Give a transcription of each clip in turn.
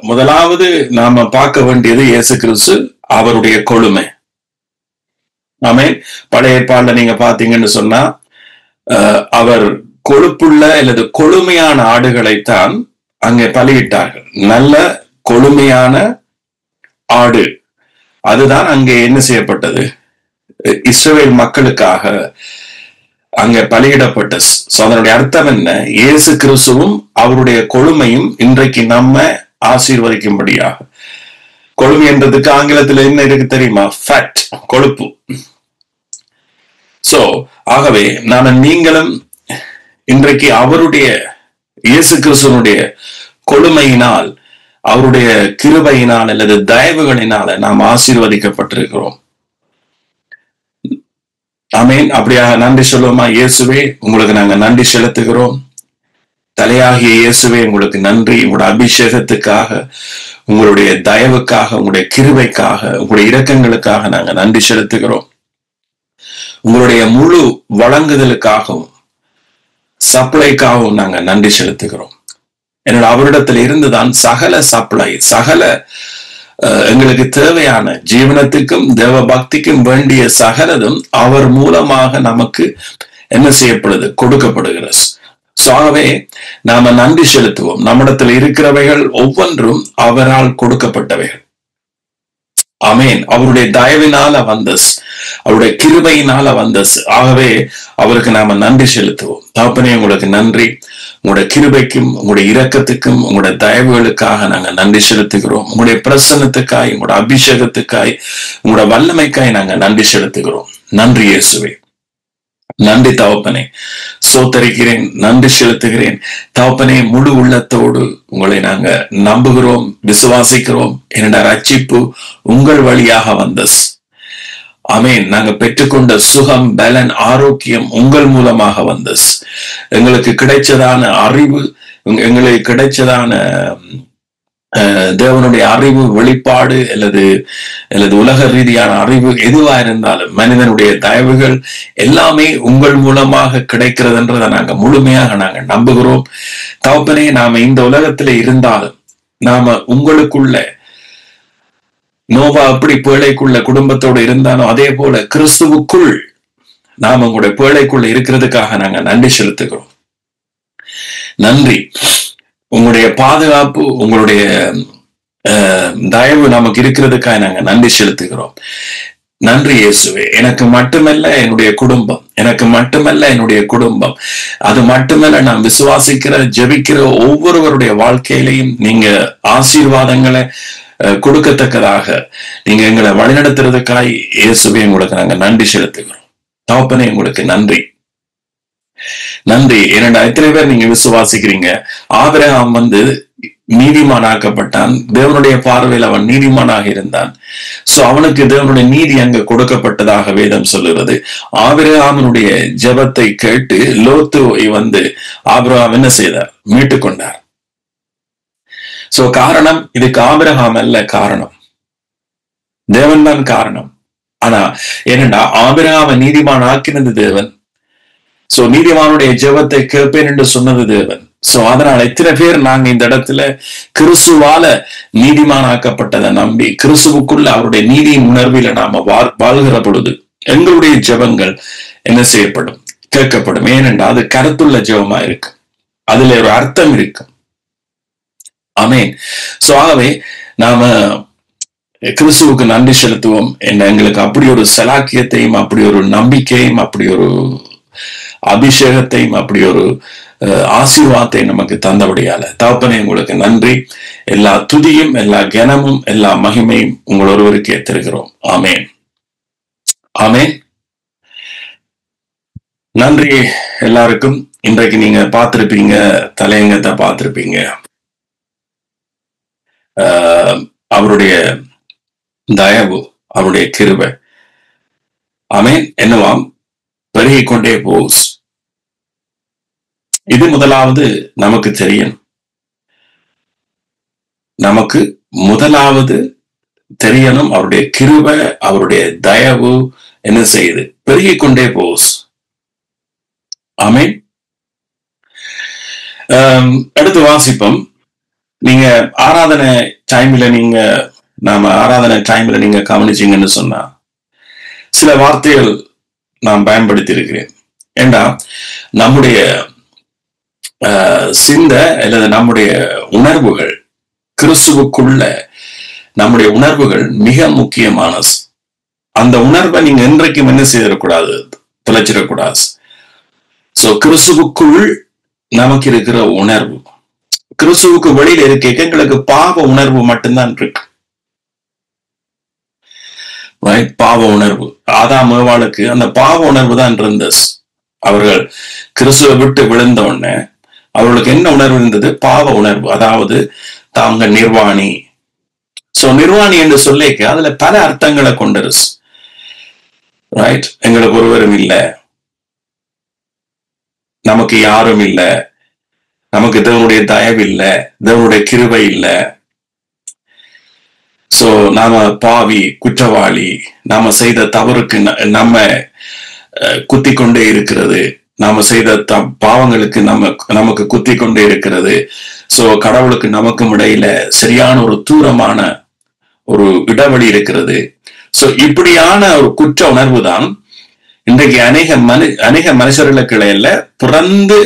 முதலாவது நாம பார்க்க வேண்டியது இயேசு கிறிஸ்து அவருடைய கொழுமை. ஆமென். பழைய ஏற்பாடுல நீங்க பாத்தீங்கன்னு சொன்னா அவர் கொழுப்புள்ள அல்லது கொழுமையான ஆடுகளைத்தான் அங்கே பலியிட்டார்கள். நல்ல கொழுமையான ஆடு, அதுதான் அங்கே என்ன செய்யப்பட்டது, இஸ்ரவேல் மக்களுக்காக அங்க பலியிடப்பட்ட. அதனுடைய அர்த்தம் என்ன? இயேசு கிறிஸ்துவும் அவருடைய கொழுமையும் இன்றைக்கு நம்ம ஆசீர்வதிக்கும்படியாக. கொழுமை என்றதுக்கு ஆங்கிலத்தில் என்ன இருக்கு தெரியுமா? ஃபேட், கொழுப்பு. சோ ஆகவே நீங்களும் இன்றைக்கு அவருடைய இயேசு கிறிஸ்துவனுடைய கொழுமையினால், அவருடைய கிருபையினால் அல்லது தயவுகளினால நாம் ஆசீர்வதிக்கப்பட்டிருக்கிறோம். ஆமேன். அப்படியாக நன்றி சொல்லுவோமா? இயேசுவே, உங்களுக்கு நாங்க நன்றி செலுத்துகிறோம். தலையாகிய இயேசுவே, உங்களுக்கு நன்றி. உங்களுடைய அபிஷேகத்துக்காக, உங்களுடைய தயவுக்காக, உங்களுடைய கிருபைக்காக, உங்களுடைய இரக்கங்களுக்காக நாங்க நன்றி செலுத்துகிறோம். உங்களுடைய முழு வழங்குதலுக்காகவும் சப்ளைக்காகவும் நாங்க நன்றி செலுத்துகிறோம். என்னோட அவரிடத்தில் இருந்துதான் சகல சப்ளை, சகல எங்களுக்கு தேவையான ஜீவனத்துக்கும் தேவ பக்திக்கும் வேண்டிய சகலதும் அவர் மூலமாக நமக்கு என்ன செய்யப்படுது, கொடுக்கப்படுகிறது. ஆகவே நாம நன்றி செலுத்துவோம். நம்மிடத்தில் இருக்கிறவைகள் ஒவ்வொன்றும் அவரால் கொடுக்கப்பட்டவைகள். ஆமேன். அவருடைய தயவினால வந்தஸ், அவருடைய கிருபையினால வந்தஸ். ஆகவே அவருக்கு நாம நன்றி செலுத்துவோம். தகப்பனே, உங்களுக்கு நன்றி. உங்களுடைய கிருபைக்கும், உங்களுடைய இரக்கத்துக்கும், உங்களுடைய தயவுகளுக்காக நாங்க நன்றி செலுத்துகிறோம். உங்களுடைய பிரசன்னத்துக்காய், உங்களுடைய அபிஷேகத்துக்காய், உங்களுடைய வல்லமைக்காய் நாங்க நன்றி செலுத்துகிறோம். நன்றி இயேசுவே. நன்றி தகப்பனே. சோத்தரிக்கிறேன், நன்றி செலுத்துகிறேன் தகப்பனே. முழு உள்ளத்தோடு உங்களை நாங்க நம்புகிறோம், விசுவாசிக்கிறோம். என்னோட ரட்சிப்பு உங்கள் வழியாக வந்தஸ். ஆமேன். நாங்க பெற்றுக்கொண்ட சுகம், பலன், ஆரோக்கியம் உங்கள் மூலமாக வந்தஸ். எங்களுக்கு கிடைச்சதான அறிவு, எங்களுக்கு கிடைச்சதான தேவனுடைய அறிவு வெளிப்பாடு அல்லது உலக ரீதியான அறிவு எதுவா இருந்தாலும், மனிதனுடைய தயவுகள் எல்லாமே உங்கள் மூலமாக கிடைக்கிறதுன்றதை நாங்க முழுமையாக நாங்க நம்புகிறோம் தகப்பனே. நாம இந்த உலகத்துல இருந்தாலும், நாம உங்களுக்குள்ள நோவா எப்படி பேழைக்குள்ள குடும்பத்தோடு இருந்தானோ அதே போல கிறிஸ்துவுக்குள் நாம உங்களுடைய பேழைக்குள்ள இருக்கிறதுக்காக நாங்க நன்றி செலுத்துகிறோம். நன்றி. உங்களுடைய பாதுகாப்பு, உங்களுடைய தயவு நமக்கு இருக்கிறதுக்காக நாங்க நன்றி செலுத்துகிறோம். நன்றி இயேசுவே. எனக்கு மட்டுமல்ல என்னுடைய குடும்பம், எனக்கு மட்டுமல்ல என்னுடைய குடும்பம், அது மட்டுமல்ல நான் விசுவாசிக்கிற ஜெபிக்கிற ஒவ்வொருவருடைய வாழ்க்கையிலையும் நீங்க ஆசீர்வாதங்களை கொடுக்கத்தக்கதாக நீங்க எங்களை வழிநடத்துறதுக்காய் இயேசுவே உங்களுக்கு நாங்க நன்றி செலுத்துகிறோம். தகப்பனே, உங்களுக்கு நன்றி. நன்றி. ஏனென்றா எத்தனை பேர் நீங்க விசுவாசிக்கிறீங்க, ஆபிரகாம் நீதிமானாக்கப்பட்டான், தேவனுடைய பார்வையில் அவன் நீதிமானாக இருந்தான். சோ அவனுக்கு தேவனுடைய நீதி அங்கு கொடுக்கப்பட்டதாக வேதம் சொல்லுகிறது. ஆபிரகாமினுடைய ஜெபத்தை கேட்டு லோத்துவை ஆபிரகாம் என்ன செய்தார்? மீட்டு கொண்டார். சோ காரணம் இதுக்கு ஆபிரகாம் அல்ல, காரணம் தேவன் தான் காரணம். ஆனா ஏனென்றா ஆபிரகாமை நீதிமான் ஆக்கினது தேவன். சோ நீதிமானுடைய ஜெபத்தை கேட்பேன் என்று சொன்னது தேவன். சோ அதனால எத்தனை பேர் நாங்க இந்த இடத்துல கிறிஸ்துவால நீதிமானாக்கப்பட்டதை நம்பி கிறிஸ்துவுக்குள்ள அவருடைய நீதியின் உணர்வில நாம வாழ்கிற பொழுது எங்களுடைய ஜெபங்கள் என்ன செய்யப்படும்? கேட்கப்படும். ஏனென்றா அது கருத்துள்ள ஜெபமா இருக்கு, அதுல ஒரு அர்த்தம் இருக்கு. ஆமேன். சோ ஆகவே நாம கிறிஸ்துவுக்கு நன்றி செலுத்துவோம். எங்களுக்கு அப்படி ஒரு சலாக்கியத்தையும், அப்படி ஒரு நம்பிக்கையும், அப்படி ஒரு அபிஷேகத்தையும், அப்படி ஒரு ஆசீர்வாதத்தை நமக்கு தந்தபடியால தகப்பனே உங்களுக்கு நன்றி. எல்லா துதியும், எல்லா கனமும், எல்லா மகிமையும் உங்கள் ஒருவருக்கே தருகிறோம். ஆமேன். ஆமேன். நன்றி எல்லாருக்கும். இன்றைக்கு நீங்க பார்த்திருப்பீங்க, தலையங்கத்தை பார்த்திருப்பீங்க. அவருடைய தயவு, அவருடைய கிருபை ஆமேன் என்னவாம் பெருகிக் கொண்டே போஸ். இது முதலாவது நமக்கு தெரியும். நமக்கு முதலாவது தெரியணும் அவருடைய கிருபை, அவருடைய தயவு என்ன செய்யுது? பெருகிக் கொண்டே போஸ். ஆமேன். அடுத்து வாசிப்போம். நீங்க ஆராதனை டைம்ல நாம ஆராதனை டைம்ல நீங்க கவனிச்சீங்கன்னு சொன்னா சில வார்த்தைகள் நான் பயன்படுத்தி இருக்கிறேன். ஏண்டா நம்முடைய சிந்த அல்லது நம்முடைய உணர்வுகள் கிறிஸ்துவுக்குள்ள நம்முடைய உணர்வுகள் மிக முக்கியமான. அந்த உணர்வை நீங்க என்றைக்கும் என்ன செய்திடக்கூடாது, தொலைச்சிடக்கூடாது. சோ கிறிஸ்துவுக்குள் நமக்கு இருக்கிற உணர்வு, கிறிஸ்துவுக்கு வெளியில இருக்க எங்களுக்கு பாவ உணர்வு மட்டும்தான் இருக்கு. பாவ உணர்வு ஆதாம் ஏவாளுக்கு அந்த பாவ உணர்வு தான் இருந்தது. அவர்கள் கிறிஸ்துவை விட்டு விழுந்த உடனே அவர்களுக்கு என்ன உணர்வு இருந்தது? பாவ உணர்வு. அதாவது தாங்க நிர்வாணி. சோ நிர்வாணி என்று சொல்லிக்க அதுல பல அர்த்தங்களை கொண்டிருச்சு. ரைட், எங்களுக்கு ஒருவரும் இல்லை, நமக்கு யாரும் இல்லை, நமக்கு தேவனுடைய தயவு இல்லை, தேவனுடைய கிருபை இல்லை. சோ நாம பாவி, குற்றவாளி, நாம செய்த தவறுக்கு நம்ம குத்தி கொண்டே இருக்கிறது, நாம செய்த பாவங்களுக்கு நமக்கு குத்தி கொண்டே இருக்கிறது. சோ கடவுளுக்கு நமக்கும் இடையில சரியான ஒரு தூரமான ஒரு இடைவெளி இருக்கிறது. சோ இப்படியான ஒரு குற்ற உணர்வு தான் இன்றைக்கு அநேக மனுஷர்களுக்கு இடையில பிறந்து,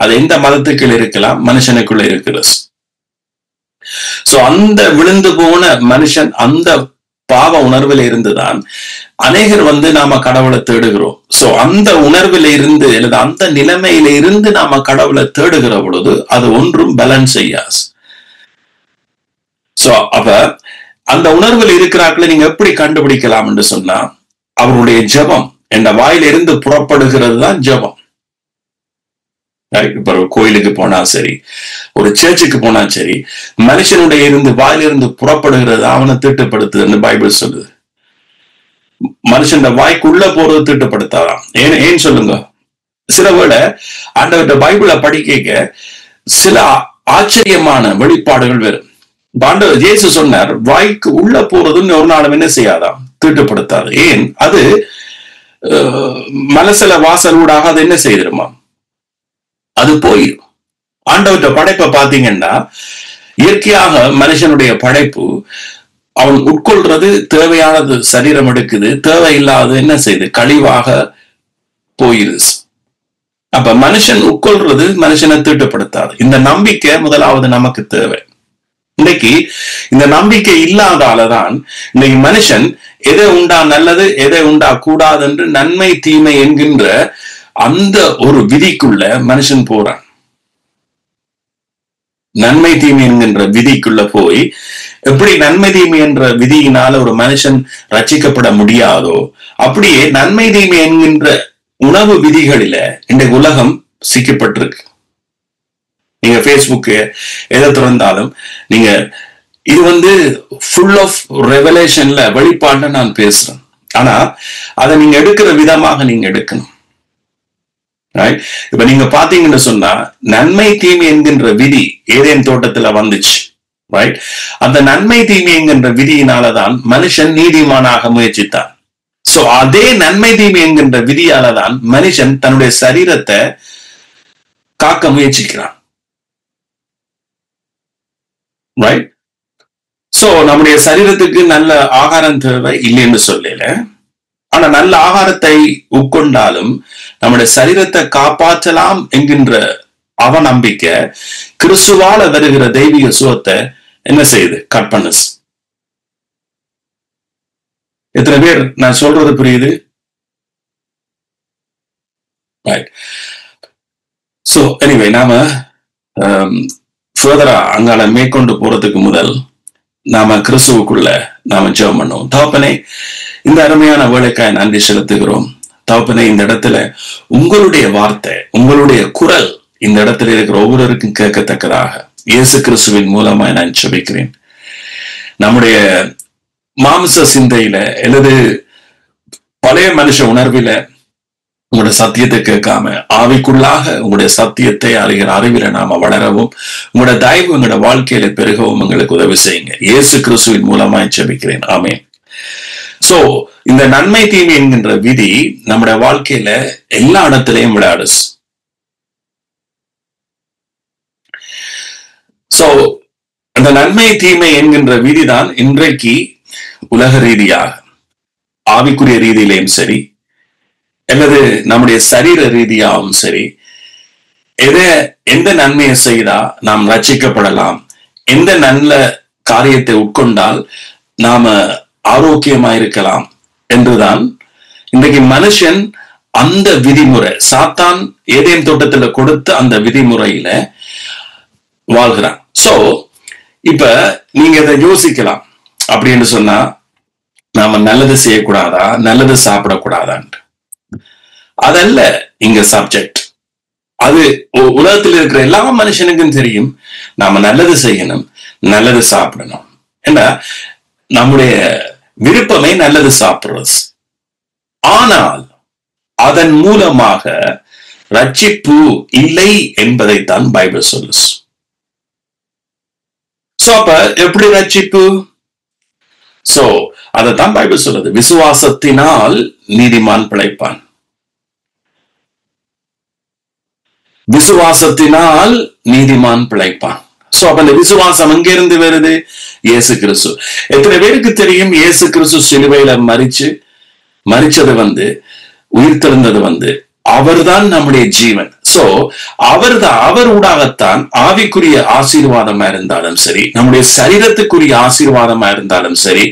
அது எந்த மதத்துக்குள்ள இருக்கலாம், மனுஷனுக்குள்ள இருக்கிறது. சோ அந்த விழுந்து போன மனுஷன் அந்த பாவ உணர்வில் இருந்துதான் அநேகர் நாம கடவுளை தேடுகிறோம். சோ அந்த உணர்வில இருந்து அல்லது அந்த நிலைமையில இருந்து நாம கடவுளை தேடுகிற பொழுது அது ஒன்றும் பேலன்ஸ் செய்யாது. சோ அப்ப அந்த உணர்வில் இருக்கிறாக்களை நீங்க எப்படி கண்டுபிடிக்கலாம் என்று சொன்னா, அவருடைய ஜெபம் என்ற வாயிலிருந்து புறப்படுகிறது தான் ஜெபம். இப்ப ஒரு கோயிலுக்கு போனா சரி, ஒரு சர்ச்சுக்கு போனா சரி, மனுஷனுடைய வாயிலிருந்து புறப்படுகிறது அவனை தீட்டுப்படுத்துதுன்னு பைபிள் சொல்லுது. மனுஷன் வாய்க்குள்ள போறது தீட்டுப்படுத்தாதான். ஏன் சொல்லுங்க? சில வேளை ஆண்டவர்கிட்ட பைபிளை படிக்க சில ஆச்சரியமான வெளிப்பாடுகள் வரும். ஆண்டவர் இயேசு சொன்னார், வாய்க்கு உள்ள போறதுன்னு ஒரு நாளும் என்ன செய்யாதான், தீட்டுப்படுத்தாது. ஏன்? அது மனசுல வாசல் ஊடாக அது என்ன செய்திருமா, அது போயிடும். ஆண்டவர்கிட்ட படைப்பை பாத்தீங்கன்னா, இயற்கையாக மனுஷனுடைய படைப்பு அவன் உட்கொள்றது தேவையானது சரீரம் எடுக்குது, தேவையில்லாத என்ன செய்யுது, கழிவாக போயிருது. அப்ப மனுஷன் உட்கொள்றது மனுஷனை தீட்டுப்படுத்தாது. இந்த நம்பிக்கை முதலாவது நமக்கு தேவை. இன்னைக்கு இந்த நம்பிக்கை இல்லாதாலதான் இன்னைக்கு மனுஷன் எதை உண்டா நல்லது, எதை உண்டா கூடாது என்று நன்மை தீமை என்கின்ற அந்த ஒரு விதிக்குள்ள மனுஷன் போறான். நன்மை தீமை என்கின்ற விதிக்குள்ள போய் எப்படி நன்மை தீமை என்ற விதியினால ஒரு மனுஷன் ரட்சிக்கப்பட முடியாதோ, அப்படியே நன்மை தீமை என்கின்ற உணவு விதிகளில இன்றைக்கு உலகம் சிக்கப்பட்டிருக்கு. நீங்க பேஸ்புக்கு எதை திறந்தாலும் நீங்க இது ஃபுல் ஆஃப் ரெவலேஷன்ல வெளிப்பாடுல நான் பேசுறேன். ஆனா அதை நீங்க எடுக்கிற விதமாக நீங்க எடுக்கணும். இப்ப நீங்க பாத்தீங்கன்னு சொன்னா, நன்மை தீமை என்கின்ற விதி ஏதேன் தோட்டத்துல வந்துச்சு. ரைட், அந்த நன்மை தீமை என்கின்ற விதியினாலதான் மனுஷன் நீதிமானாக முயற்சித்தான். சோ அதே நன்மை தீமை என்கின்ற விதியாலதான் மனுஷன் தன்னுடைய சரீரத்தை காக்க முயற்சிக்கிறான். ரைட், சோ நம்முடைய சரீரத்துக்கு நல்ல ஆகாரம் தேவை இல்லைன்னு சொல்லல. ஆனா நல்ல ஆகாரத்தை உட்கொண்டாலும் நம்முடைய சரீரத்தை காப்பாற்றலாம் என்கின்ற அவநம்பிக்கை கிறிஸ்துவால வருகிற தெய்வீக சுகத்தை என்ன செய்யுது, கட் பண்ணுது. எத்தனை பேர் நான் சொல்றது புரியுது? சோ எனிவே நாம ஃபர்தரா அங்கால மேற்கொண்டு போறதுக்கு முதல் நாம கிறிஸ்துவுக்குள்ள நாம ஜெபம் பண்ணுவோம். தகப்பனே, இந்த அருமையான வேலைக்காய் நன்றி செலுத்துகிறோம். தகப்பனே, இந்த இடத்துல உங்களுடைய வார்த்தை, உங்களுடைய குரல் இந்த இடத்துல இருக்கிற ஒவ்வொருவருக்கும் கேட்கத்தக்கதாக இயேசு கிறிஸ்துவின் மூலமா நான் ஜெபிக்கிறேன். நம்முடைய மாம்ச சிந்தையில அல்லது பழைய மனுஷ உணர்வில உங்களுடைய சத்தியத்தை கேட்காம ஆவிக்குள்ளாக உங்களுடைய சத்தியத்தை அறிகிற அறிவில நாம வளரவும், உங்களுடைய தயவு எங்களுடைய வாழ்க்கையில பெருகவும் எங்களுக்கு உதவி செய்யுங்க. இயேசு கிறிஸ்துவின் மூலமா ஜெபிக்கிறேன். ஆமென். சோ இந்த நன்மை தீமை என்கின்ற விதி நம்முடைய வாழ்க்கையில எல்லா இடத்திலையும் விளையாடுஸ். சோ அந்த நன்மை தீமை என்கின்ற விதிதான் இன்றைக்கு உலக ரீதியாக ஆவிக்குரிய ரீதியிலையும் சரி அல்லது நம்முடைய சரீர ரீதியாகவும் சரி, எந்த நன்மையை செய்தா நாம் ரட்சிக்கப்படலாம், எந்த நல்ல காரியத்தை உட்கொண்டால் நாம ஆரோக்கியமா இருக்கலாம் என்றுதான் இன்றைக்கு மனுஷன் அந்த விதிமுறை, சாத்தான் ஏதேன் தோட்டத்துல கொடுத்த அந்த விதிமுறையில வாழ்கிறான். சோ இப்ப நீங்க இதை யோசிக்கலாம். அப்படின்னு சொன்னா நாம நல்லது செய்யக்கூடாதா, நல்லது சாப்பிடக்கூடாதான்ட்டு. அதல்ல இங்க சப்ஜெக்ட். அது உலகத்தில் இருக்கிற எல்லா மனுஷனுக்கும் தெரியும், நாம நல்லது செய்யணும், நல்லது சாப்பிடணும். ஏன்னா நம்முடைய விருப்பமே நல்லது சாப்பிடுறது. ஆனால் அதன் மூலமாக ரட்சிப்பு இல்லை என்பதைத்தான் பைபிள் சொல்லுது. சோ அப்ப எப்படி ரட்சிப்பு? சோ அதைத்தான் பைபிள் சொல்லுது, விசுவாசத்தினால் நீதிமான் பிழைப்பான். விசுவாசத்தினால் நீதிமான் பிழைப்பான். சோ அப்ப இந்த விசுவாசம் எங்கிருந்து வருது? இயேசு கிறிஸ்து. எத்தனை பேருக்கு தெரியும் இயேசு கிறிஸ்து சிலுவையில மரிச்சது உயிர்த்தெழுந்தது அவர்தான் நம்முடைய ஜீவன். சோ அவர் ஊடாகத்தான் ஆவிக்குரிய ஆசீர்வாதமா இருந்தாலும் சரி, நம்முடைய சரீரத்துக்குரிய ஆசீர்வாதமா இருந்தாலும் சரி,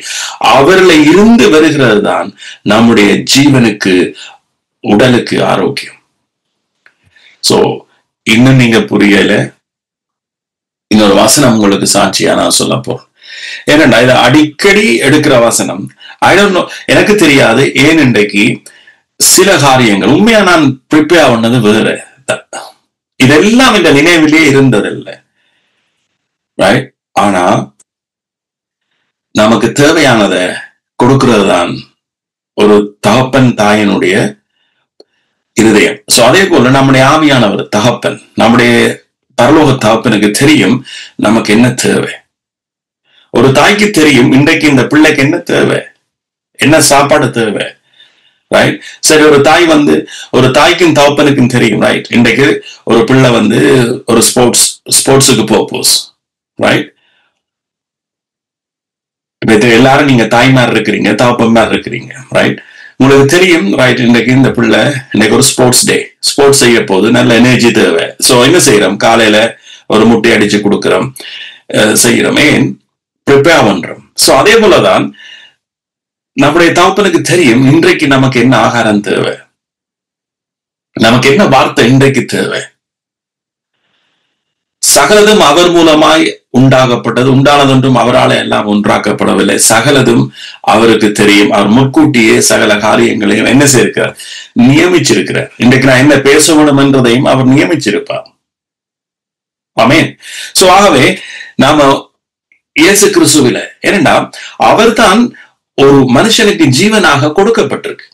அவர்ல இருந்து வருகிறது தான் நம்முடைய ஜீவனுக்கு, உடலுக்கு ஆரோக்கியம். சோ இன்னும் நீங்க புரியல, இன்னொரு வசனம் உங்களுக்கு சாட்சியா நான் சொல்ல போறேன். ஏன்னா இதை அடிக்கடி எடுக்கிற வசனம். ஐ டோன்ட் நோ, எனக்கு தெரியாது ஏன் இன்றைக்கு சில காரியங்கள் உண்மையா நான் ப்ரிப்பேர் பண்ணது வேற, இதெல்லாம் இந்த நினைவிலேயே இருந்ததில்லை. ரைட்? ஆனா நமக்கு தேவையானதை கொடுக்கிறது தான் ஒரு தகப்பன் தாயினுடைய இருதயம். சோ அதே போல நம்முடைய ஆவியானவர் தகப்பன், நம்முடைய பரலோக தகப்பனுக்கு தெரியும் நமக்கு என்ன தேவை. ஒரு தாய்க்கு தெரியும் இன்றைக்கு இந்த பிள்ளைக்கு என்ன தேவை, என்ன சாப்பாடு தேவை. ரைட்? சரி, ஒரு தாய்க்கும் தகப்பனுக்கும் தெரியும். ரைட்? இன்றைக்கு ஒரு பிள்ளை ஒரு ஸ்போர்ட்ஸுக்கு போஸ். ரைட்? இப்ப எல்லாரும் நீங்க தாய்மார் இருக்கிறீங்க, தகப்பன்மார் இருக்கிறீங்க. ரைட்? உங்களுக்கு தெரியும். ரைட்? இன்றைக்கு இந்த பிள்ளை இன்னைக்கு ஒரு ஸ்போர்ட்ஸ் செய்ய போது நல்ல எனர்ஜி தேவை. சோ என்ன செய்யறோம்? காலையில ஒரு முட்டை அடிச்சு கொடுக்கிறோம், செய்யறோம். ஏன்? ப்ரிப்பேர் பண்றோம். சோ அதே போலதான் நம்முடைய தகப்பனுக்கு தெரியும் இன்றைக்கு நமக்கு என்ன ஆகாரம் தேவை, நமக்கு என்ன வார்த்தை இன்றைக்கு தேவை. சகலதும் அவர் மூலமாய் உண்டானதொன்றும் அவரால் எல்லாம் ஒன்றாக்கப்படவில்லை. சகலதும் அவருக்கு தெரியும். அவர் முன்கூட்டியே சகல காரியங்களையும் என்ன செய்திருக்கிறார்? நியமிச்சிருக்கிறார். இன்றைக்கு நான் என்ன பேச வேண்டும் என்றதையும் அவர் நியமிச்சிருப்பார். ஆமென். சோ ஆகவே நாம இயேசு கிறிஸ்துவில, ஏனென்றா அவர்தான் ஒரு மனுஷனுக்கு ஜீவனாக கொடுக்கப்பட்டிருக்கு.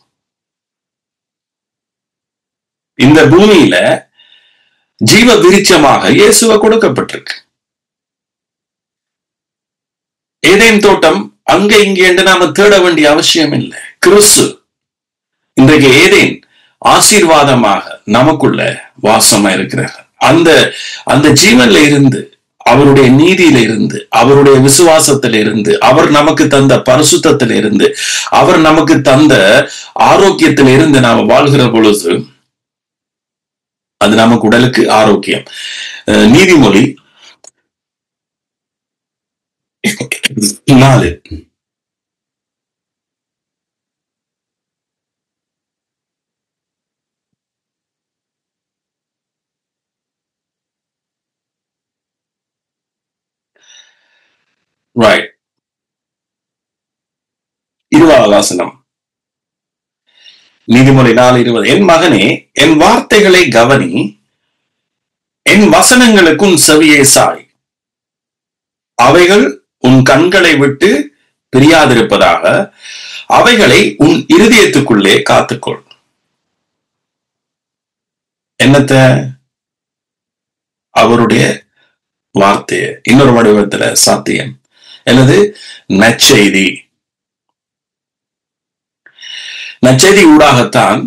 இந்த பூமியில ஜீவ விருட்சமாக இயேசுவ கொடுக்கப்பட்டிருக்கு. ஏதேன் தோட்டம் அங்க இங்கே என்று நாம தேட வேண்டிய அவசியம் இல்லை. கிறிஸ்து இன்றைக்கு ஏதேன் ஆசீர்வாதமாக நமக்குள்ள வாசமா இருக்கிறார். அந்த ஜீவன்ல இருந்து, அவருடைய நீதியில இருந்து, அவருடைய விசுவாசத்தில இருந்து, அவர் நமக்கு தந்த பரிசுத்தத்தில இருந்து, அவர் நமக்கு தந்த ஆரோக்கியத்தில இருந்து நாம வாழ்கிற பொழுது அது நமக்கு உடலுக்கு ஆரோக்கியம். நீதிமொழி 4. ரைட். 20வது வசனம். நீதிமொழி 4:20. என் மகனே, என் வார்த்தைகளை கவனி, என் வசனங்களுக்கு உன் செவியை சாய். அவைகள் உன் கண்களை விட்டு பிரியாதிருப்பதாக, அவைகளை உன் இருதயத்துக்குள்ளே காத்துக்கொள். என்னத்த? அவருடைய வார்த்தைய, இன்னொரு வடிவத்துல சத்தியம் அல்லது நற்செய்தி. நற்செய்தி ஊடாகத்தான்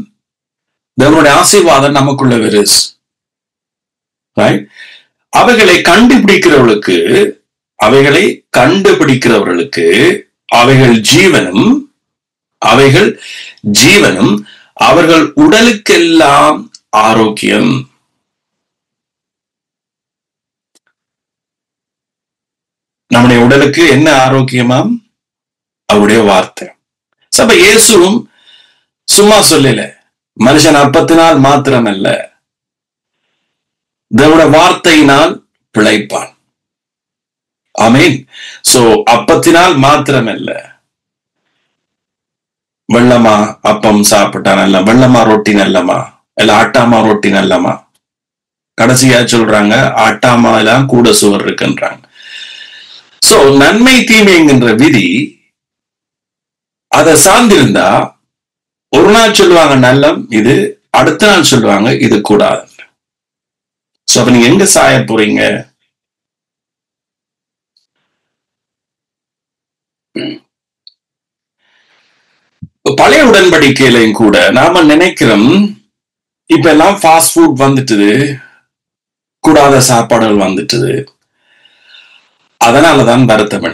தேவனுடைய ஆசீர்வாதம் நமக்குள்ள வருது. அவைகளை கண்டுபிடிக்கிறவளுக்கு அவைகளை கண்டுபிடிக்கிறவர்களுக்கு அவைகள் ஜீவனும் அவர்கள் உடலுக்கெல்லாம் ஆரோக்கியம். நம்முடைய உடலுக்கு என்ன ஆரோக்கியமாம்? அவருடைய வார்த்தை. சப இயேசுவும் சும்மா சொல்லல, மனுஷன் அப்பத்தினால் மாத்திரமல்ல தேவனுடைய வார்த்தையினால் பிழைப்பான். ஆமீன். சோ அப்பத்தினால் மாத்திரமல்ல, வெள்ளமா அப்பம் சாப்பிட்டா நல்ல, வெள்ளமா ரொட்டி நல்லமா இல்ல ஆட்டாமா ரொட்டி நல்லமா? கடைசியா சொல்றாங்க ஆட்டாமா எல்லாம் கூட சுவர் இருக்குன்றாங்க. சோ நன்மை தீமைங்கிற விதி அதை சார்ந்திருந்தா ஒரு நாள் சொல்லுவாங்க நல்லம் இது, அடுத்த நாள் சொல்லுவாங்க இது கூடாது. சோ அப்ப நீங்க எங்க சாய போறீங்க? பழைய உடன்படிக்கையிலையும் கூட நாம நினைக்கிறோம் இப்ப எல்லாம் ஃபாஸ்ட் ஃபுட் வந்துட்டுது, கூடாத சாப்பாடுகள் வந்துட்டுது, அதனாலதான் வருத்தம்.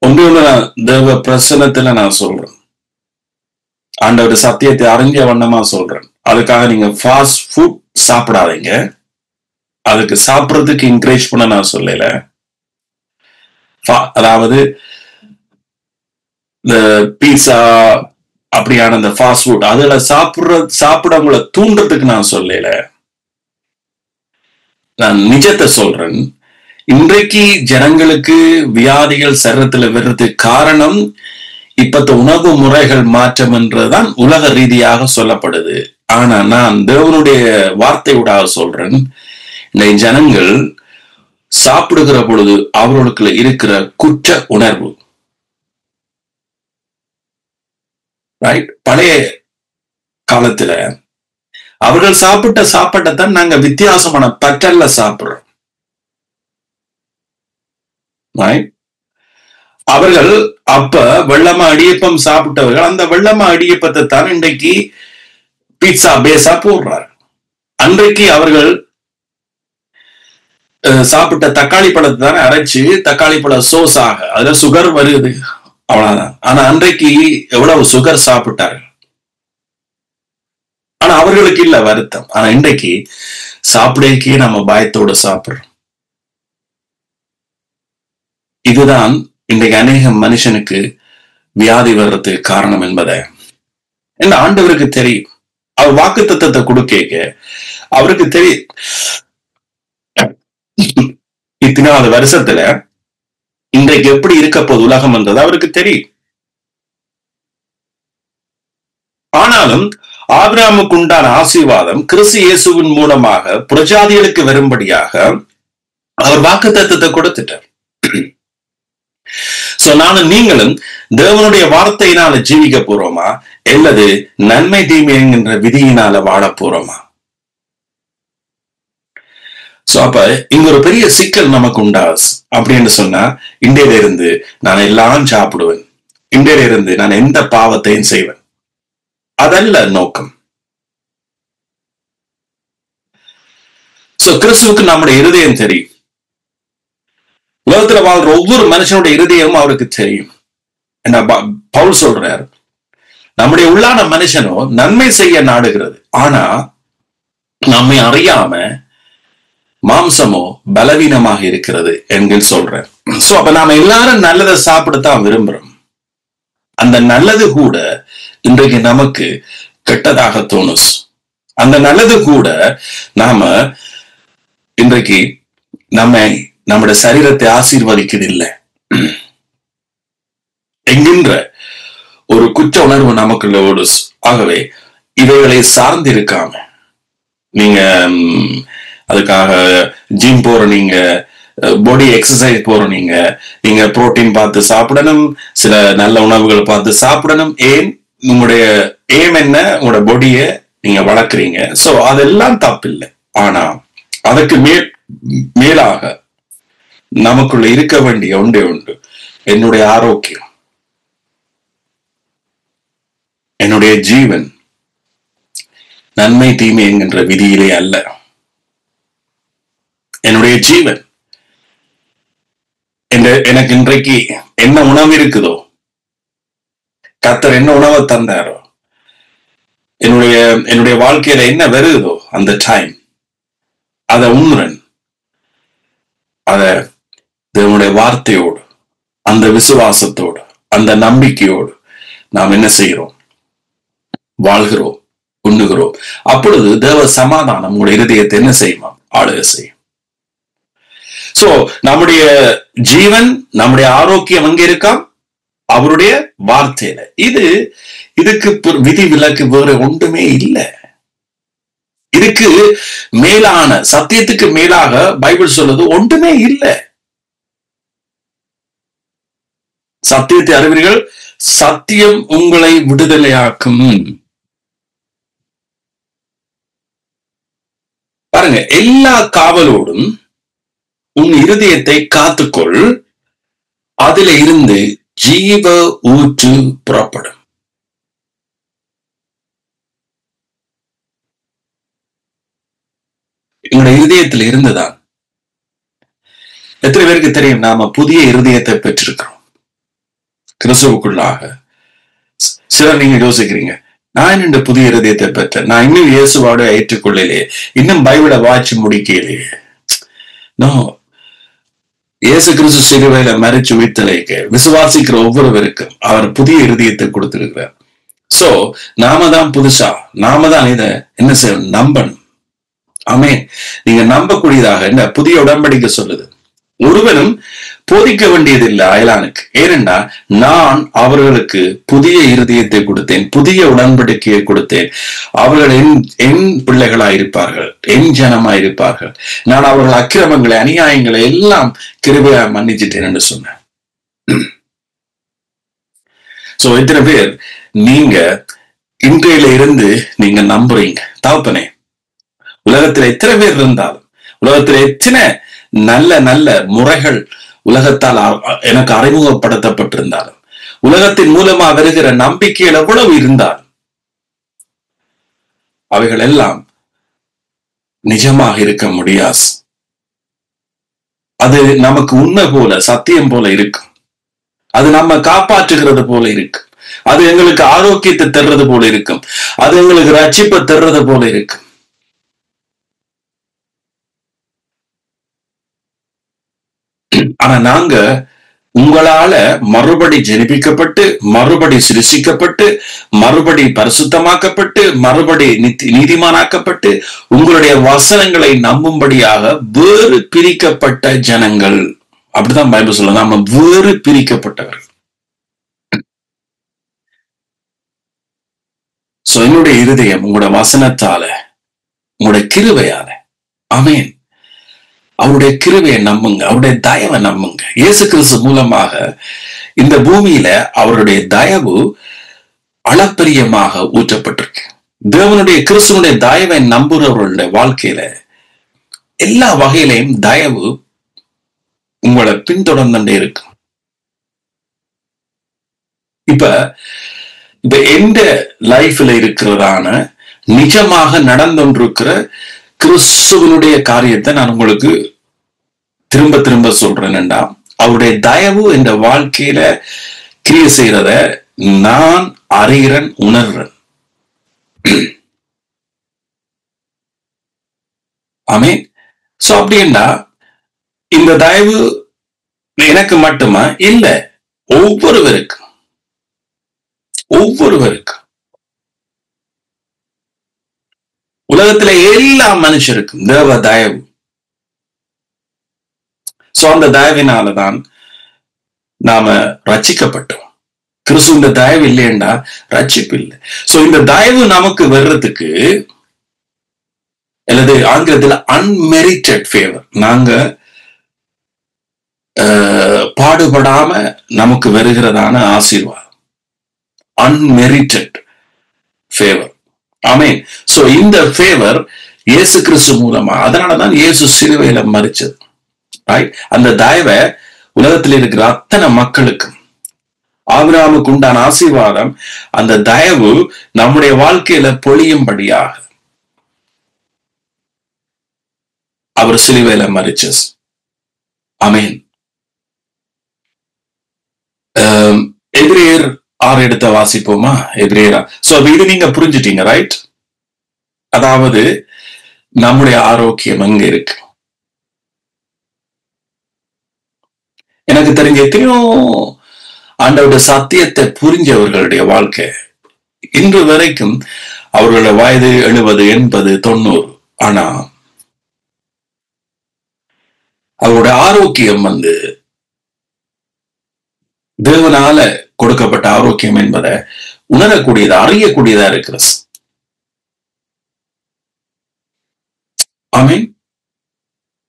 ஒன்று தேவ பிரசனத்துல நான் சொல்றேன், ஆண்டவர் சத்தியத்தை அறிஞ்ச வண்ணமா சொல்றேன். அதுக்காக நீங்க ஃபாஸ்ட் ஃபுட் சாப்பிடாதீங்க. அதுக்கு சாப்பிட்றதுக்கு என்கரேஜ் பண்ண நான் சொல்லல. அதாவது இந்த பீஸா அப்படியான இந்த ஃபாஸ்ட் ஃபுட் அதுல சாப்பிடவங்களை தூண்டுறதுக்கு நான் சொல்லல. நான் நிஜத்தை சொல்றேன். இன்றைக்கு ஜனங்களுக்கு வியாதிகள் சரீரத்துல வர்றதுக்கு காரணம் இப்பத்த உணவு முறைகள் மாற்றம் என்றுதான் உலக ரீதியாக சொல்லப்படுது. ஆனா நான் தேவனுடைய வார்த்தையூடாக சொல்றேன், இந்த ஜனங்கள் சாப்பிடுகிற பொழுது அவர்களுக்கு இருக்கிற குற்ற உணர்வு, ரைட்? பழைய காலத்துல அவர்கள் சாப்பிட்ட சாப்பாட்டைத்தான் நாங்க வித்தியாசமான பட்டல்ல சாப்பிடுறோம். அவர்கள் அப்ப வெள்ளமா அடியப்பம் சாப்பிட்டவர்கள் அந்த வெள்ளமா அடியப்பத்தை தான் இன்றைக்கு பீட்சா பேஸா போடுறார். அன்றைக்கு அவர்கள் சாப்பிட்ட தக்காளி பழத்தை தானே அரைச்சு தக்காளி பழ சோஸாக, அதுல சுகர் வருது, அவ்வளவுதான். ஆனா அன்றைக்கு எவ்வளவு சுகர் சாப்பிட்டார்கள், ஆனா அவர்களுக்கு இல்ல வருத்தம். ஆனா இன்றைக்கு சாப்பிடக்கே நம்ம பயத்தோடு சாப்பிடுறோம். இதுதான் இன்றைக்கு அநேக மனுஷனுக்கு வியாதி வர்றதுக்கு காரணம் என்பதை இந்த ஆண்டவருக்கு தெரியும். அவர் வாக்கு தத்தத்தை கொடுக்க அவருக்கு தெரியும். இத்தனாவது வருஷத்துல இன்றைக்கு எப்படி இருக்க போது உலகம் என்றது அவருக்கு தெரியும். ஆனாலும் ஆபிரகாமுக்கு உண்டான ஆசீர்வாதம் கிறிஸ்து இயேசுவின் மூலமாக புரஜாதிகளுக்கு வரும்படியாக அவர் வாக்கு தத்தத்தை கொடுத்துட்டார். சோ நானும் நீங்களும் தேவனுடைய வார்த்தையினால ஜீவிக்க போறோமா அல்லது நன்மை தீமை என்கின்ற விதியினால வாழ போறோமா? சோ அப்ப இங்க ஒரு பெரிய சிக்கல் நமக்கு உண்டாஸ் அப்படின்னு சொன்னா, இன்றையில இருந்து நான் எல்லாம் சாப்பிடுவேன், இன்றையில இருந்து நான் எந்த பாவத்தையும் செய்வேன், அதல்ல நோக்கம். சோ கிறிஸ்துவுக்கு நம்முடைய இருதயம் தெரியும். உலகத்துல வாழ்ற ஒவ்வொரு மனுஷனுடைய இருதயமும் அவருக்கு தெரியும். என்ன பவுல் சொல்றார், நம்முடைய உள்ளான மனுஷனோ நன்மை செய்ய நாடுகிறது, ஆனா நம்மை அறியாம மாம்சமோ பலவீனமாக இருக்கிறது என்கிற சொல்றேன். சோ அப்ப நாம எல்லாரும் நல்லதை சாப்பிடத்தான் விரும்புறோம். அந்த நல்லது கூட இன்றைக்கு நமக்கு கெட்டதாக தோணும். அந்த நல்லது கூட நாம இன்றைக்கு நம்முடைய சரீரத்தை ஆசீர்வதிக்கிறது இல்லை என்கின்ற ஒரு குற்ற உணர்வு நமக்குள்ள ஓடு. ஆகவே இவைகளை சார்ந்து இருக்காம நீங்க அதுக்காக ஜிம் போற, நீங்க பாடி எக்ஸசைஸ் போற, நீங்க புரோட்டீன் பார்த்து சாப்பிடணும், சில நல்ல உணவுகளை பார்த்து சாப்பிடணும். ஏன்? உங்களுடைய ஏம் என்ன? உங்களோட பாடிய நீங்க வளர்க்குறீங்க. சோ அதெல்லாம் தப்பில்லை. ஆனா அதுக்கு மேலாக நமக்குள்ள இருக்க வேண்டிய ஒன்றே உண்டு, என்னுடைய ஆரோக்கியம், என்னுடைய ஜீவன் நன்மை தீமை என்கின்ற விதியிலே அல்ல. என்னுடைய ஜீவன், எனக்கு இன்றைக்கு என்ன உணவு இருக்குதோ, கர்த்தர் என்ன உணவை தந்தாரோ, என்னுடைய என்னுடைய வாழ்க்கையில என்ன வருதோ அந்த டைம் அதை உண்றன், அத தேவனுடைய வார்த்தையோடு, அந்த விசுவாசத்தோடு, அந்த நம்பிக்கையோடு நாம் என்ன செய்கிறோம்? வாழ்கிறோம், உண்ணுகிறோம். அப்பொழுது தேவ சமாதானம் உங்களுடைய இருதயத்தை என்ன செய்யுமா? ஆளுகை செய்யும். சோ நம்முடைய ஜீவன், நம்முடைய ஆரோக்கியம் எங்க இருக்கா? அவருடைய வார்த்தையில. இதுக்கு விதி விலக்கு வேற ஒன்றுமே இல்லை. இதுக்கு மேலான, சத்தியத்துக்கு மேலாக பைபிள் சொல்றது ஒன்றுமே இல்லை. சத்தியத்தை அறிவீர்கள், சத்தியம் உங்களை விடுதலையாக்கும். பாருங்க, எல்லா காவலோடும் உன் இருதயத்தை காத்துக்கொள், அதில இருந்து ஜீவ ஊற்று புறப்படும். எங்களுடைய இருதயத்தில் இருந்துதான். எத்தனை பேருக்கு தெரியும் நாம புதிய இருதயத்தை பெற்றிருக்கிறோம் கிறிஸ்துவுக்குள்ளாக? சிலர் நீங்க யோசிக்கிறீங்க, நான் இந்த புதிய இருதயத்தை பெற்றேன், நான் இன்னும் இயேசுவோட ஏற்றுக்கொள்ளலையே, இன்னும் பைபிளை வாய்ச்சி முடிக்கலையே. நோ, இயேசு கிறிஸ்து சிலுவையில மரிச்சு உயிர்த்தெழுக விசுவாசிக்கிற ஒவ்வொருவருக்கும் அவர் புதிய இருதயத்தை கொடுத்திருக்கிறார். சோ நாம தான் புதுசா, நாம தான் இதை என்ன செய்யணும்? நம்பணும். ஆமென். நீங்க நம்பக்கூடியதாக இந்த புதிய உடன்படிக்கை சொல்லுது, ஒருவனும் போதிக்க வேண்டியதில்லை அயலானுக்கு, ஏனென்றா நான் அவர்களுக்கு புதிய இருதயத்தை கொடுத்தேன், புதிய உடன்படிக்கையை கொடுத்தேன், அவர்கள் என் பிள்ளைகளாயிருப்பார்கள், என் ஜனமாயிருப்பார்கள், நான் அவர்கள் அக்கிரமங்களை அநியாயங்களை எல்லாம் கிருபையா மன்னிச்சிட்டேன் என்று சொன்னேன். சோ எத்தனை பேர் நீங்க இன்றையில இருந்து நீங்க நம்புறீங்க? தகப்பனே, உலகத்துல எத்தனை பேர் இருந்தாலும், உலகத்துல எத்தனை நல்ல நல்ல முறைகள் உலகத்தால் எனக்கு அறிமுகப்படுத்தப்பட்டிருந்தாலும், உலகத்தின் மூலமா வருகிற நம்பிக்கைகள் எவ்வளவு இருந்தாலும், அவைகள் எல்லாம் நிஜமாக இருக்க முடியாது. அது நமக்கு உண்மை போல, சத்தியம் போல இருக்கும். அது நம்ம காப்பாற்றுகிறது போல இருக்கும். அது எங்களுக்கு ஆரோக்கியத்தை தர்றது போல இருக்கும். அது எங்களுக்கு ரட்சிப்பை தர்றது போல இருக்கும். ஆனா நாங்க உங்களால மறுபடி ஜெனிப்பிக்கப்பட்டு, மறுபடி சிருஷிக்கப்பட்டு, மறுபடி பரிசுத்தமாக்கப்பட்டு, மறுபடி நீதிமானாக்கப்பட்டு, உங்களுடைய வசனங்களை நம்பும்படியாக வேறு பிரிக்கப்பட்ட ஜனங்கள். அப்படிதான் பைபிள் சொல்ல, நாம வேறு பிரிக்கப்பட்டவர்கள். சோ என்னுடைய இருதயம் உங்களோட வசனத்தால, உங்களுடைய கிருபையால, ஆமென், அவருடைய கிருபையை நம்புங்க, அவருடைய தயவை நம்புங்க. இயேசு கிறிஸ்து மூலமாக இந்த பூமியில அவருடைய தயவு அளப்பரியமாக ஊற்றப்பட்டிருக்கு. தேவனுடைய கிறிஸ்துவனுடைய தயவை நம்புறவர்களுடைய வாழ்க்கையில எல்லா வகையிலையும் தயவு உங்களை பின்தொடர்ந்துட்டே இருக்கும். இப்ப எந்த லைஃப்ல இருக்கிறதான நிஜமாக நடந்தொன்றிருக்கிற கிறிஸ்துவனுடைய காரியத்தை நான் உங்களுக்கு திரும்ப திரும்ப சொல்றேன்டா, அவருடைய தயவு இந்த வாழ்க்கையில கிரியை செய்யறத நான் அறிகிறேன், உணர்றேன். ஆமென். சோ அப்படின்னா இந்த தயவு எனக்கு மட்டுமா இல்ல, ஒவ்வொருவருக்கும் உலகத்துல எல்லா மனுஷருக்கும் தேவ தயவு. சோ அந்த தயவினாலதான் நாம ரட்சிக்கப்பட்டோம். கிறிஸ்துவ தயவு இல்லையண்டா ரட்சிப்பு இல்லை. சோ இந்த தயவு நமக்கு வர்றதுக்கு, அல்லது ஆங்கிலத்தில் அன்மெரிட்டட் ஃபேவர், நாங்க பாடுபடாம நமக்கு வருகிறதான ஆசீர்வாதம், அன்மெரிட்டட் ஃபேவர். ஆமென். சோ இந்த ஃபேவர் இயேசு கிறிஸ்து மூலமா, அதனாலதான் இயேசு சிலுவையில மரிச்சது. அந்த தயவை உலகத்தில் இருக்கிற அத்தனை மக்களுக்கும், ஆபிரகாமுக்கு உண்டான ஆசீர்வாதம், அந்த தயவு நம்முடைய வாழ்க்கையில பொழியும்படியாக அவர் சிலுவையில மரிச்சஸ். ஆமென். எபிரேயர் 6 எடுத்த வாசிப்போமா? எபிரேயர். சோ இது நீங்க புரிஞ்சுட்டீங்க, ரைட்? அதாவது நம்முடைய ஆரோக்கியம் எங்க இருக்கு? எனக்கு தெரிஞ்ச எத்தனையோ ஆண்டவருடைய சத்தியத்தை புரிஞ்சவர்களுடைய வாழ்க்கை இன்று வரைக்கும், அவர்களுடைய வயது 70, 80, 90, ஆனா அவருடைய ஆரோக்கியம் தேவனால கொடுக்கப்பட்ட ஆரோக்கியம் என்பதை உணரக்கூடியதா, அறியக்கூடியதா இருக்கிறது. ஆமீன்.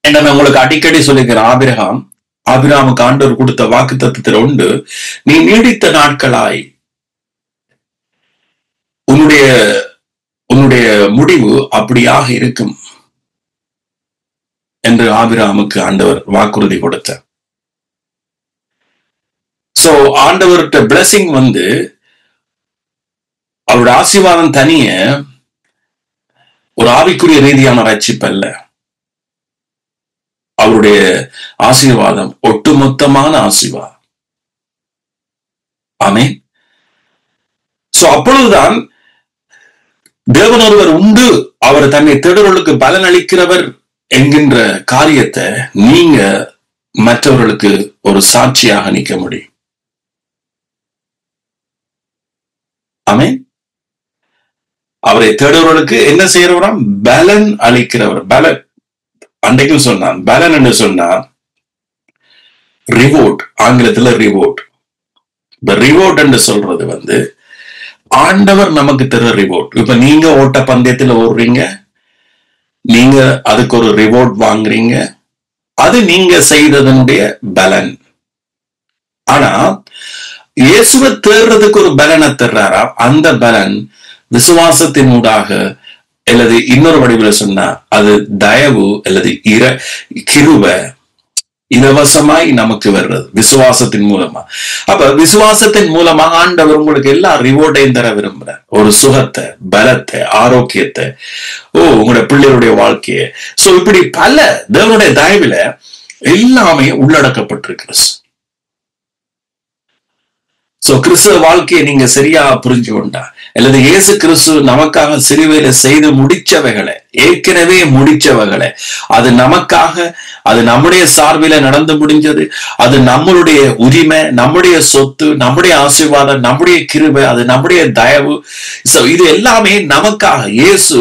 என்ன நான் உங்களுக்கு அடிக்கடி சொல்லிக்கிறேன், ஆபிரகாமுக்கு ஆண்டவர் கொடுத்த வாக்கு தத்துவத்தில் உண்டு, நீ நீடித்த நாட்களாய் உன்னுடைய முடிவு அப்படியாக இருக்கும் என்று ஆபிரகாமுக்கு ஆண்டவர் வாக்குறுதி கொடுத்தார். சோ ஆண்டவர்கிட்ட பிளஸிங் அவருடைய ஆசீர்வாதம் தனிய ஒரு ஆவிக்குரிய ரீதியான ரட்சிப்பு அல்ல. அவருடைய ஆசீர்வாதம் ஒட்டுமொத்தமான ஆசீர்வாதம். ஆமென். சோ அப்பொழுதுதான் தேவன் ஒருவர் உண்டு, அவர் தன்னை தேடுவர்களுக்கு பலன் அளிக்கிறவர் என்கின்ற காரியத்தை நீங்க மற்றவர்களுக்கு ஒரு சாட்சியாக நிற்க முடியும். ஆமென். அவரை தேடுவர்களுக்கு என்ன செய்யறவராம்? பலன் அளிக்கிறவர். பலன் அன்றைக்கும் சொன்னான். பலன் என்று சொன்னா ரிவோர்ட், ஆங்கிலத்துல ரிவோர்ட். இப்ப ரிவோர்ட் என்று சொல்றது ஆண்டவர் நமக்கு தர ரிவோர்ட். இப்ப நீங்க ஓட்ட பந்தயத்துல ஓடுறீங்க, நீங்க அதுக்கு ஒரு ரிவோர்ட் வாங்குறீங்க, அது நீங்க செய்ததனுடைய பலன். ஆனா இயேசுவை தேடுறதுக்கு ஒரு பலனை தர்றாரா? அந்த பலன் விசுவாசத்தின் ஊடாக, அல்லது இன்னொரு வடிவில் சொன்னா அது தயவு அல்லது கிருபை இலவசமாய் நமக்கு வர்றது விசுவாசத்தின் மூலமா. அப்ப விசுவாசத்தின் மூலமா ஆண்டவர் உங்களுக்கு எல்லா ரிவோர்டையும் தர விரும்புற, ஒரு சுகத்தை, பலத்தை, ஆரோக்கியத்தை, உங்களுடைய பிள்ளைகளுடைய வாழ்க்கையை. சோ இப்படி பல தேவனுடைய தயவுல எல்லாமே உள்ளடக்கப்பட்டிருக்கிறது. சோ கிறிஸ்துவ வாழ்க்கையை நீங்க சரியா புரிஞ்சு கொண்டா, அல்லது இயேசு கிறிஸ்து நமக்காக சிலுவையில செய்து முடிச்சவைகளை, ஏற்கனவே முடிச்சவைகளை, அது நமக்காக, அது நம்முடைய சார்பில நடந்து முடிஞ்சது, அது நம்மளுடைய உரிமை, நம்முடைய சொத்து, நம்முடைய ஆசீர்வாதம், நம்முடைய கிருபை, அது நம்முடைய தயவு. இது எல்லாமே நமக்காக. இயேசு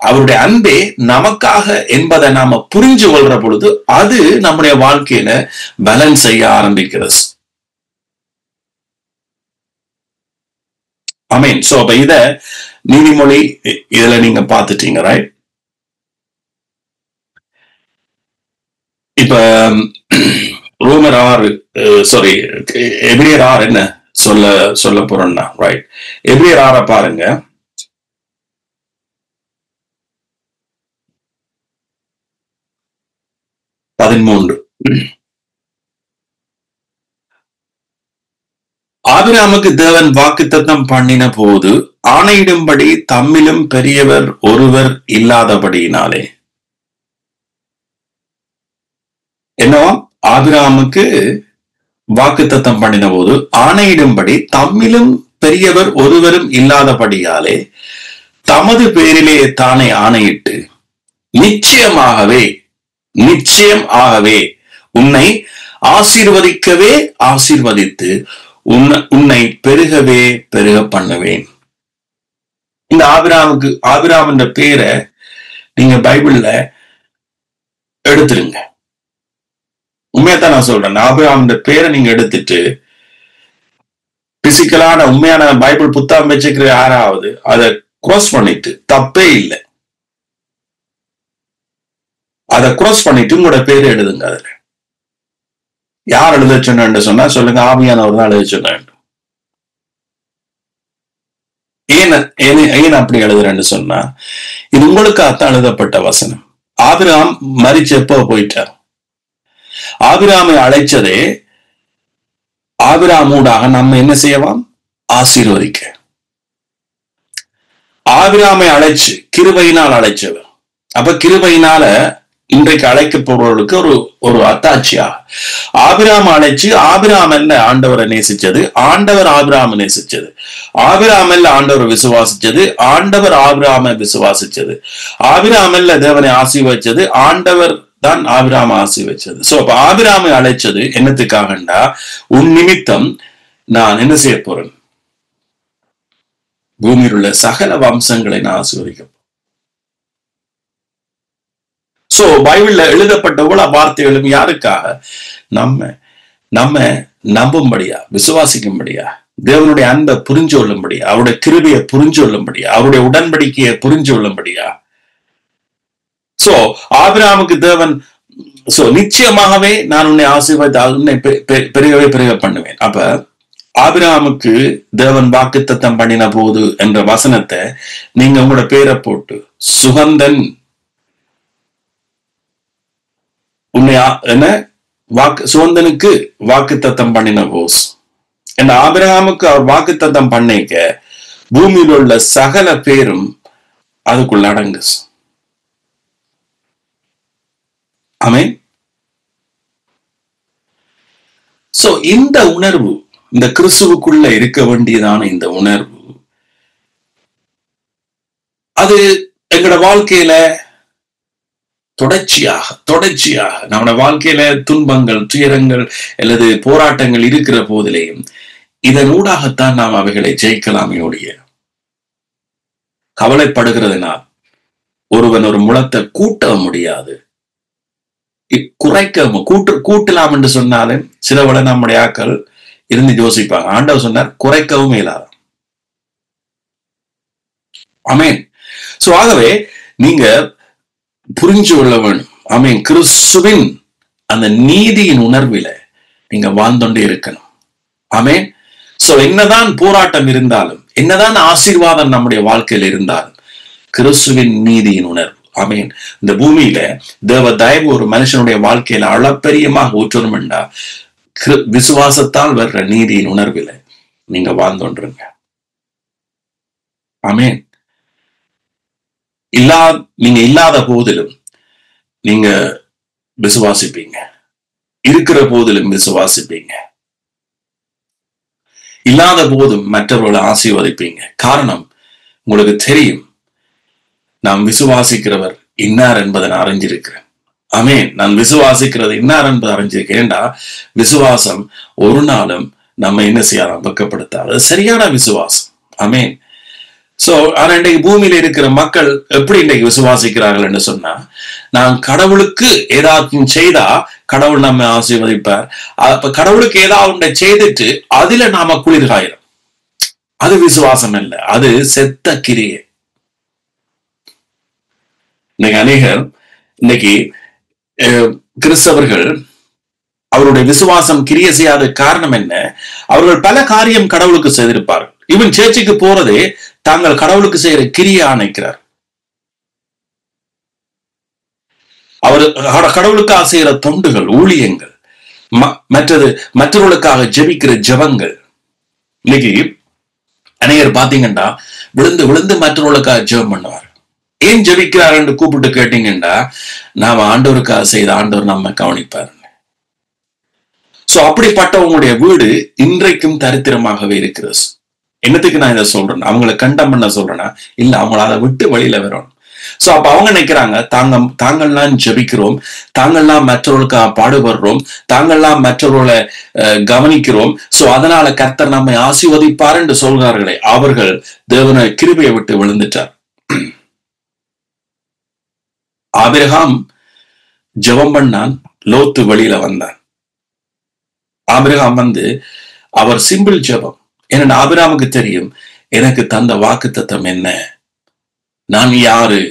அவருடைய அன்பே நமக்காக என்பதை நாம புரிஞ்சு கொள்ற பொழுது அது நம்முடைய வாழ்க்கையில பலன் செய்ய ஆரம்பிக்கிறது. ஆமென். சோ அப்ப இத நீதிமொழி இதுல நீங்க பாத்துட்டீங்க, ரைட்? இப்ப ரோமர் 6, சாரி எபிரேயர் 6 என்ன சொல்ல போறோம்னா, ரைட், எபிரேயர் 6 பாருங்க. ஆபிரகாமுக்கு தேவன் வாக்குத்தத்தம் பண்ணின போது ஆணையிடும்படி தம்மிலும் பெரியவர் ஒருவர் இல்லாதபடியினாலே. என்னவா? ஆபிரகாமுக்கு வாக்குத்தத்தம் பண்ணின போது ஆணையிடும்படி தம்மிலும் பெரியவர் ஒருவரும் இல்லாதபடியாலே தமது பேரிலே தானே ஆணையிட்டு நிச்சயம் ஆகவே உன்னை ஆசீர்வதிக்கவே ஆசீர்வதித்து உன்னை பெருகவே பெருக பண்ணுவேன். இந்த ஆபிரகாம் என்ற பேரை நீங்க பைபிள்ல எடுத்துருங்க. உண்மையத்தான் நான் சொல்றேன். ஆபிரகாம் என்ற பேரை நீங்க எடுத்துட்டு பிசிக்கலான உண்மையான பைபிள் புத்தகம் வச்சுக்கிற யாராவது அதை கிராஸ் பண்ணிட்டு, தப்பே இல்லை, அதை கிராஸ் பண்ணிட்டு உங்களோட பேரை எழுதுங்க. அதுல யார் எழுத சொன்னு சொன்னா சொல்லுங்க, ஆவியானவர் தான் எழுத சொன்ன. ஏன் அப்படி எழுதுறேன்னு சொன்னா, இது உங்களுக்காகத்தான் எழுதப்பட்ட வசனம். ஆபிரகாம் மரிச்சு எப்போ போயிட்டார்? ஆபிரகாமை அழைச்சதே ஆபிரகாமூடாக நம்ம என்ன செய்யலாம்? ஆசீர்வதிக்க. ஆபிரகாமை அழைச்சு கிருபையினால் அழைச்சவர். அப்ப கிருபையினால இன்றைக்கு அழைக்கப்படுவர்களுக்கு ஒரு ஒரு அத்தாட்சியா ஆபிராம் அழைச்சு, ஆபிராம் அல்ல ஆண்டவரை நேசிச்சது, ஆண்டவர் ஆபிராம நேசிச்சது. ஆபிராம் அல்ல ஆண்டவரை விசுவாசிச்சது, ஆண்டவர் ஆபிராம விசுவாசிச்சது. ஆபிராம் அல்ல தேவனை ஆசீர்வதிச்சது, ஆண்டவர் தான் ஆபிராம ஆசீர்வதிச்சது. சோ அப்ப ஆபிராமை அழைச்சது என்னத்துக்காகண்டா, உன் நிமித்தம் நான் என்ன செய்ய போறேன், பூமியில் உள்ள சகல வம்சங்களை நான் ஆசீர்வதிக்க. சோ பைபிள்ல எழுதப்பட்ட இவ்வளவு வார்த்தைகளும் யாருக்காக, நம்ம நம்ம நம்பும்படியா, விசுவாசிக்கும்படியா, தேவனுடைய அன்பை புரிஞ்சு கொள்ளும்படியா, அவருடைய கிருபையை புரிஞ்சு கொள்ளும்படியா, அவருடைய உடன்படிக்கையை புரிஞ்சு கொள்ளும்படியா. சோ ஆபிரகாமுக்கு தேவன் நிச்சயமாகவே நான் உன்னை ஆசீர்வதித்து உன்னை பெருகவே பெருக பண்ணுவேன். அப்ப ஆபிரகாமுக்கு தேவன் வாக்குத்தத்தம் பண்ணின போது என்ற வசனத்தை நீங்க உங்களோட பேரை போட்டு சுகந்தன் உன்னை என்ன சுகந்தனுக்கு வாக்குத்தத்தம் பண்ணின போஸ் என்ற ஆபிரகாமுக்கு அவர் வாக்குத்தத்தம் பண்ணிக்க பூமியில் உள்ள சகல பேரும் அதுக்குள்ள அடங்கு. ஆமென். சோ இந்த உணர்வு, இந்த கிறிஸ்துவுக்குள்ள இருக்க வேண்டியதான இந்த உணர்வு, அது எங்களோட வாழ்க்கையில தொடர்ச்சியாக நம்மளோட வாழ்க்கையில துன்பங்கள், துயரங்கள் அல்லது போராட்டங்கள் இருக்கிற போதிலேயும் இதனூடாகத்தான் நாம் அவைகளை ஜெயிக்கலாமே ஒழிய கவலைப்படுகிறதுனால் ஒருவன் ஒரு முளத்தை கூட்ட முடியாது. கூட்டலாம் என்று சொன்னாலும் சிலவள நம்முடைய ஆக்கள் இருந்து யோசிப்பாங்க. ஆண்டவர் சொன்னார் குறைக்கவும் இயலாது. ஆமென். சோ ஆகவே நீங்க புரிஞ்சு கொள்ள வேண்டும். ஆமென். கிறிஸ்துவின் அந்த நீதியின் உணர்வில நீங்க வாழ்ந்தொண்டே இருக்கணும். ஆமென். சோ என்னதான் போராட்டம் இருந்தாலும், என்னதான் ஆசீர்வாதம் நம்முடைய வாழ்க்கையில் இருந்தாலும், கிறிஸ்துவின் நீதியின் உணர்வு. ஆமென். இந்த பூமியில தேவ தயவு ஒரு மனுஷனுடைய வாழ்க்கையில அளப்பரியமாக ஊற்றணும்டா விசுவாசத்தால் வர்ற நீதியின் உணர்வில நீங்க வாழ்ந்தோன்றுங்க. ஆமென். நீங்க இல்லாத போதிலும் நீங்க விசுவாசிப்பீங்க, இருக்கிற போதிலும் விசுவாசிப்பீங்க, இல்லாத போதும் மற்றவர்களை ஆசீர்வதிப்பீங்க. காரணம் உங்களுக்கு தெரியும், நாம் விசுவாசிக்கிறவர் இன்னார் என்பதை நான் அறிஞ்சிருக்கிறேன். ஆமென். நான் விசுவாசிக்கிறது இன்னார் என்பதை அறிஞ்சிருக்கேன்டா விசுவாசம் ஒரு நாளும் நம்ம என்ன செய்யலாம், வெட்கப்படுத்தாது. சரியான விசுவாசம். ஆமென். சோ ஆனா இன்றைக்கு பூமியில இருக்கிற மக்கள் எப்படி இன்றைக்கு விசுவாசிக்கிறார்கள் என்று சொன்னா, நான் கடவுளுக்கு ஏதாவது செய்தா கடவுள் நம்ம ஆசீர்வதிப்பார், அப்ப கடவுளுக்கு ஏதாவது செய்துட்டு அதுல நாம குளிர்காயிரும். அது விசுவாசம் இல்லை, அது செத்த கிரியை. இன்னைக்கு அநேகர் இன்னைக்கு கிறிஸ்தவர்கள் அவருடைய விசுவாசம் கிரிய செய்யாத காரணம் என்ன, அவர்கள் பல காரியம் கடவுளுக்கு செய்திருப்பார்கள். இவன் சேர்ச்சுக்கு போறதே தாங்கள் கடவுளுக்கு செய்யற கிரியை ஆணைக்கிறார். அவர் கடவுளுக்காக செய்யற தொண்டுகள், ஊழியங்கள், மற்றது மற்றவர்களுக்காக ஜெபிக்கிற ஜெபங்கள். இன்னைக்கு அநேகர் பாத்தீங்கன்னா விழுந்து விழுந்து மற்றவர்களுக்காக ஜெபம் பண்ணுவார். ஏன் ஜெபிக்கிறார் என்று கூப்பிட்டு கேட்டீங்கன்னா, நாம ஆண்டவருக்காக செய்த ஆண்டவர் நம்ம கவனிப்பார். சோ அப்படிப்பட்டவங்களுடைய வீடு இன்றைக்கும் தரித்திரமாகவே இருக்கிறது. என்னத்துக்கு நான் இதை சொல்றேன், அவங்களை கண்டம் பண்ண சொல்றேன்னா இல்ல, அவங்கள அதை விட்டு வழியில வரணும். சோ அப்ப அவங்க நினைக்கிறாங்க, தாங்கள்லாம் ஜெபிக்கிறோம், தாங்கள்லாம் மற்றவர்களுக்காக பாடுபடுறோம், தாங்கள்லாம் மற்றவர்களை கவனிக்கிறோம், சோ அதனால கர்த்தர் நம்மை ஆசீர்வதிப்பார் என்று சொல்கிறார்களே, அவர்கள் தேவனை கிருபையை விட்டு விழுந்துட்டார். ஆபிரகாம் ஜெபம் பண்ணான், லோத்து வெளியில வந்தான். ஆபிரகாம் அவர் சிம்பிள் ஜெபம். ஏன்னா ஆபிரகாமுக்கு தெரியும், எனக்கு தந்த வாக்குத்தத்தம் என்ன, நான் யாரு.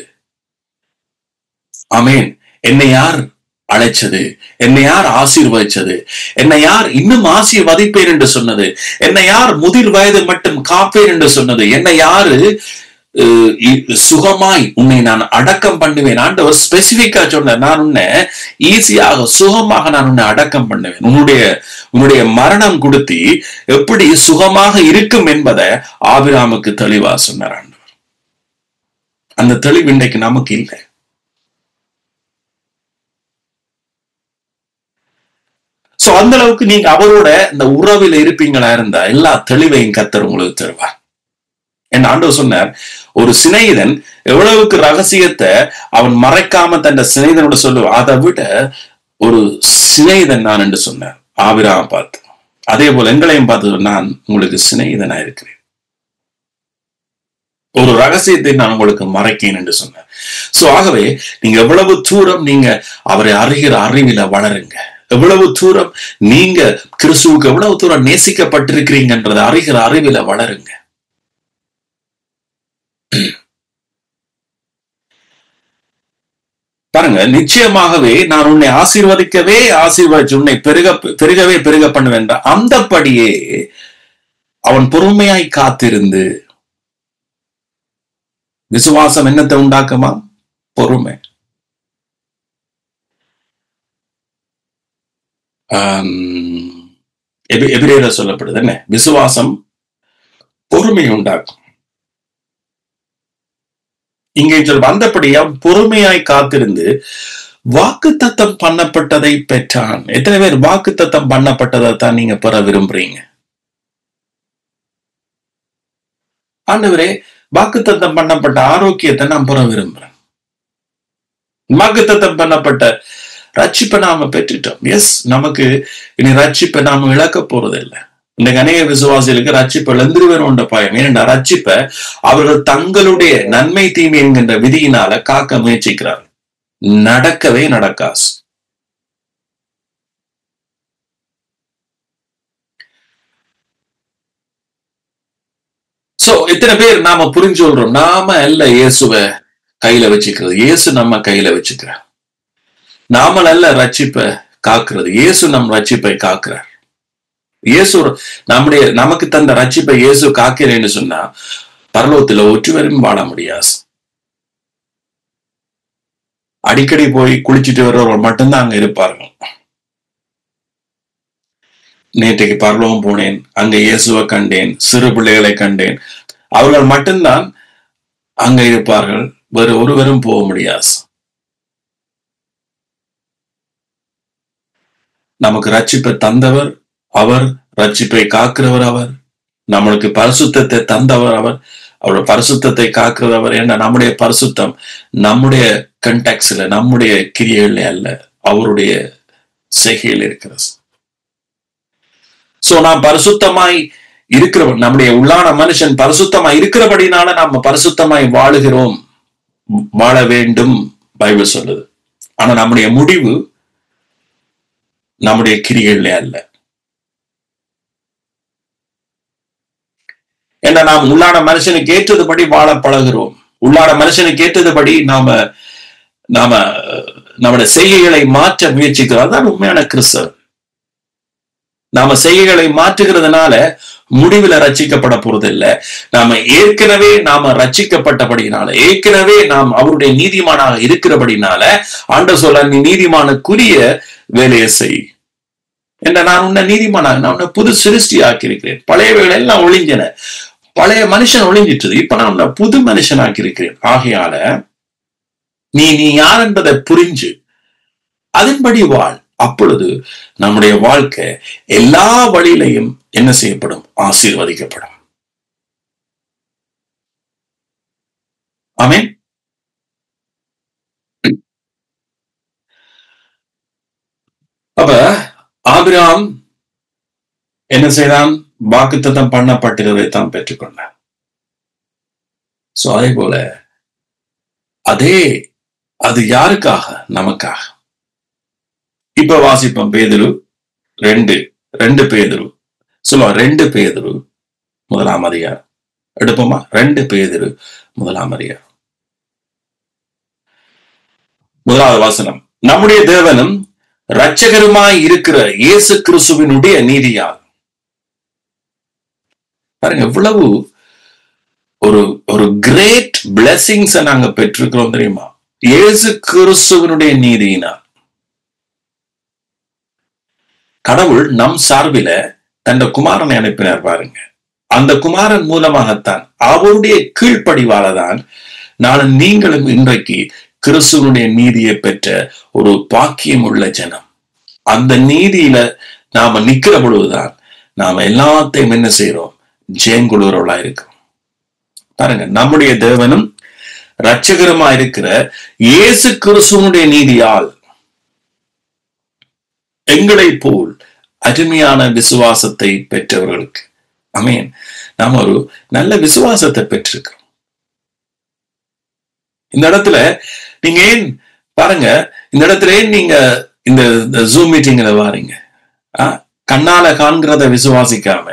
ஆமென். என்னை யார் அழைச்சது, என்னை யார் ஆசீர்வதிச்சது, என்னை யார் இன்னும் ஆசீர்வதிப்பேன் என்று சொன்னது, என்னை யார் முதிர் வயது மட்டும் காப்பேன் என்று சொன்னது, என்னை யாரு சுகமாய் உன்னை நான் அடக்கம் பண்ணுவேன். ஆண்டவர் ஸ்பெசிபிக்கா சொன்ன, நான் உன்னை ஈஸியாக சுகமாக நான் உன்னை அடக்கம் பண்ணுவேன். உன்னுடைய மரணம் கொடுத்தி எப்படி சுகமாக இருக்கும் என்பதை ஆபிரகாமுக்கு தெளிவா சொன்னார் ஆண்டவர். அந்த தெளிவு இன்றைக்கு நமக்கு இல்லை. சோ அந்த அளவுக்கு நீங்க அவரோட இந்த உறவில் இருப்பீங்களா இருந்தா எல்லா தெளிவையும் கர்த்தர் உங்களுக்கு தருவார். என் ஆண்டவர் சொன்னார், ஒரு சிநேகிதன் எவ்வளவுக்கு ரகசியத்தை அவன் மறைக்காம தன் சிநேகிதனோட சொல்லுவான், அதை விட ஒரு சிநேகிதன் நான் என்று சொன்னார் ஆபிரகாமை பார்த்து. அதே போல எங்களையும் பார்த்து, நான் உங்களுக்கு சிநேகிதனா இருக்கிறேன், ஒரு ரகசியத்தை நான் உங்களுக்கு மறைக்கேன் என்று சொன்னேன். சோ ஆகவே நீங்க எவ்வளவு தூரம் நீங்க அவரை அறிகிற அறிவில வளருங்க, எவ்வளவு தூரம் நீங்க கிறிஸ்துவுக்கு எவ்வளவு தூரம் நேசிக்கப்பட்டிருக்கிறீங்கன்றதை அறிகிற அறிவில வளருங்க. பாருங்க, நிச்சயமாகவே நான் உன்னை ஆசீர்வதிக்கவே ஆசீர்வதிச்சு உன்னை பெருகவே பெருக பண்ணுவேன். அந்தபடியே அவன் பொறுமையாய் காத்திருந்து, விசுவாசம் என்னத்தை உண்டாக்குமா? பொறுமை. எபிரேயர்ல சொல்லப்படுது என்ன? விசுவாசம் பொறுமை உண்டாக்கும். இங்கே சொல் வந்தபடியா பொறுமையாய் காத்திருந்து வாக்குத்தத்தம் பண்ணப்பட்டதை பெற்றான். எத்தனை பேர் வாக்குத்தத்தம் பண்ணப்பட்டதை தான் நீங்க பெற விரும்புறீங்க? ஆண்டவரே, வாக்குத்தத்தம் பண்ணப்பட்ட ஆரோக்கியத்தை நான் பெற விரும்புறேன். வாக்குத்தத்தம் பண்ணப்பட்ட ரட்சிப்பை நாம பெற்றுட்டோம். எஸ், நமக்கு இனி ரட்சிப்பை நாம இழக்க போறதில்லை. இந்த அநேக விசுவாசிகளுக்கு ரட்சிப்பை இழந்துருவேன் பயம். ஏனென்றா ரட்சிப்பை அவர்கள் தங்களுடைய நன்மை தீமை என்கின்ற விதியினால காக்க முயற்சிக்கிறார்கள். நடக்கவே நடக்காது. சோ இத்தனை பேர் நாம புரிஞ்சு சொல்றோம், நாம அல்ல இயேசுவை கையில வச்சுக்கிறது, இயேசு நம்ம கையில வச்சுக்கிறார். நாம அல்ல ரட்சிப்பை காக்குறது, இயேசு நம் ரட்சிப்பை காக்குறார். இயேசு நமக்கு தந்த ரட்சிப்பை இயேசு காக்கிறேன்னு சொன்னா பரலோகத்துல ஒற்றுவரும் வாழ முடியாது. அடிக்கடி போய் குளிச்சுட்டு வர்றவர்கள் மட்டும்தான் அங்க இருப்பார்கள். நேற்றைக்கு பரலோகம் போனேன், அங்க இயேசுவை கண்டேன், சிறு பிள்ளைகளை கண்டேன், அவர்கள் மட்டும்தான் அங்க இருப்பார்கள், வேறு ஒருவரும் போக முடியாது. நமக்கு ரட்சிப்பை தந்தவர் அவர், ரட்சிப்பை காக்கிறவர் அவர், நம்மளுக்கு பரிசுத்தத்தை தந்தவர் அவர், அவருடைய பரிசுத்தத்தை காக்கிறவர். ஏன்னா நம்முடைய பரிசுத்தம் நம்முடைய கண்டாக்ட்ஸ்ல, நம்முடைய கிரியைகள்ல அல்ல, அவருடைய செய்கையில் இருக்கிறது. சோ நாம் பரிசுத்தமாய் இருக்கிறவன், நம்முடைய உள்ளான மனுஷன் பரிசுத்தமாய் இருக்கிறபடினால நாம பரிசுத்தமாய் வாழுகிறோம், வாழ வேண்டும் பைபிள் சொல்லுது. ஆனா நம்முடைய முடிவு நம்முடைய கிரியைகள்ல அல்ல. ஏன்னா நாம் உள்ளான மனுஷனுக்கு ஏற்றதுபடி வாழ பழகிறோம். உள்ளான மனுஷனுக்கு ஏற்றதுபடி நாம நம்முடைய செய்கைகளை மாற்ற முயற்சிக்கிறோம். அதுதான் உண்மையான கிறிஸ்தவன். நாம செய்கைகளை மாற்றுகிறதுனால முடிவில் ரட்சிக்கப்பட போறது இல்லை. ஏற்கனவே நாம ரட்சிக்கப்பட்டபடினால, ஏற்கனவே நாம் அவருடைய நீதிமானாக இருக்கிறபடினால ஆண்டவர் சொல்ல, நீ நீதிமானுக்குரிய வேலையை செய் என்ற, நான் உன்னை நீதிமானாக, நான் உன்னை புது சிருஷ்டி ஆக்கியிருக்கிறேன், பழையவைகள் எல்லாம் ஒழிஞ்சன, பழைய மனுஷன் ஒழிஞ்சிட்டது, இப்ப நான் உன்னை புது மனுஷன் ஆக்கியிருக்கிறேன். ஆகையால நீ யார் என்பதை புரிஞ்சு அதன்படி வாழ். அப்பொழுது நம்முடைய வாழ்க்கை எல்லா வழியிலையும் என்ன செய்யப்படும்? ஆசீர்வதிக்கப்படும். ஆமென். அப்ப ஆபிரகாம் என்ன செய்தான்? வாக்குத்தத்தம் பண்ணப்பட்டிருந்ததை தான் பெற்றுக்கொண்டார். சோ அதே போல அது யாருக்காக? நமக்காக. இப்ப வாசிப்போம் பேதுரு 2 பேதுரு சொல்லுவோம். 2 பேதுரு 1ஆம் அதிகாரம் எடுப்போமா? 2 பேதுரு 1ஆம் அதிகாரம் 1வது வசனம். நம்முடைய தேவனும் இரட்சகருமாய் இருக்கிற இயேசு கிறிஸ்துவினுடைய நீதியால். பாருங்க, எவ்வளவு ஒரு கிரேட் பிளெஸிங்ஸ் நாங்க பெற்றிருக்கிறோம் தெரியுமா? இயேசு கிறிஸ்துவினுடைய நீதியினால் கடவுள் நம் சார்பில தன் குமாரனை அனுப்பினார். பாருங்க, அந்த குமாரன் மூலமாகத்தான், அவருடைய கீழ்ப்படிவாலதான் நான் நீங்களும் இன்றைக்கு கிறிஸ்துவனுடைய நீதியை பெற்ற ஒரு பாக்கியம் உள்ள ஜனம். அந்த நீதியில நாம நிக்கிற பொழுதுதான் நாம எல்லாத்தையும் என்ன செய்யறோம்? ஜெயங்குழுவர்களா இருக்கிறோம். பாருங்க, நம்முடைய தேவனும் இரட்சகருமா இருக்கிற இயேசு கிறிஸ்துவனுடைய நீதியால் எங்களை போல் அருமையான விசுவாசத்தை பெற்றவர்களுக்கு, ஆமென், நாம் ஒரு நல்ல விசுவாசத்தை பெற்றிருக்கிறோம். இந்த இடத்துல நீங்க ஏன் பாருங்க, இந்த இடத்துல ஏன் நீங்க இந்த ஜூம் மீட்டிங்ல வாரீங்க? கண்ணால காண்கிறத விசுவாசிக்காம,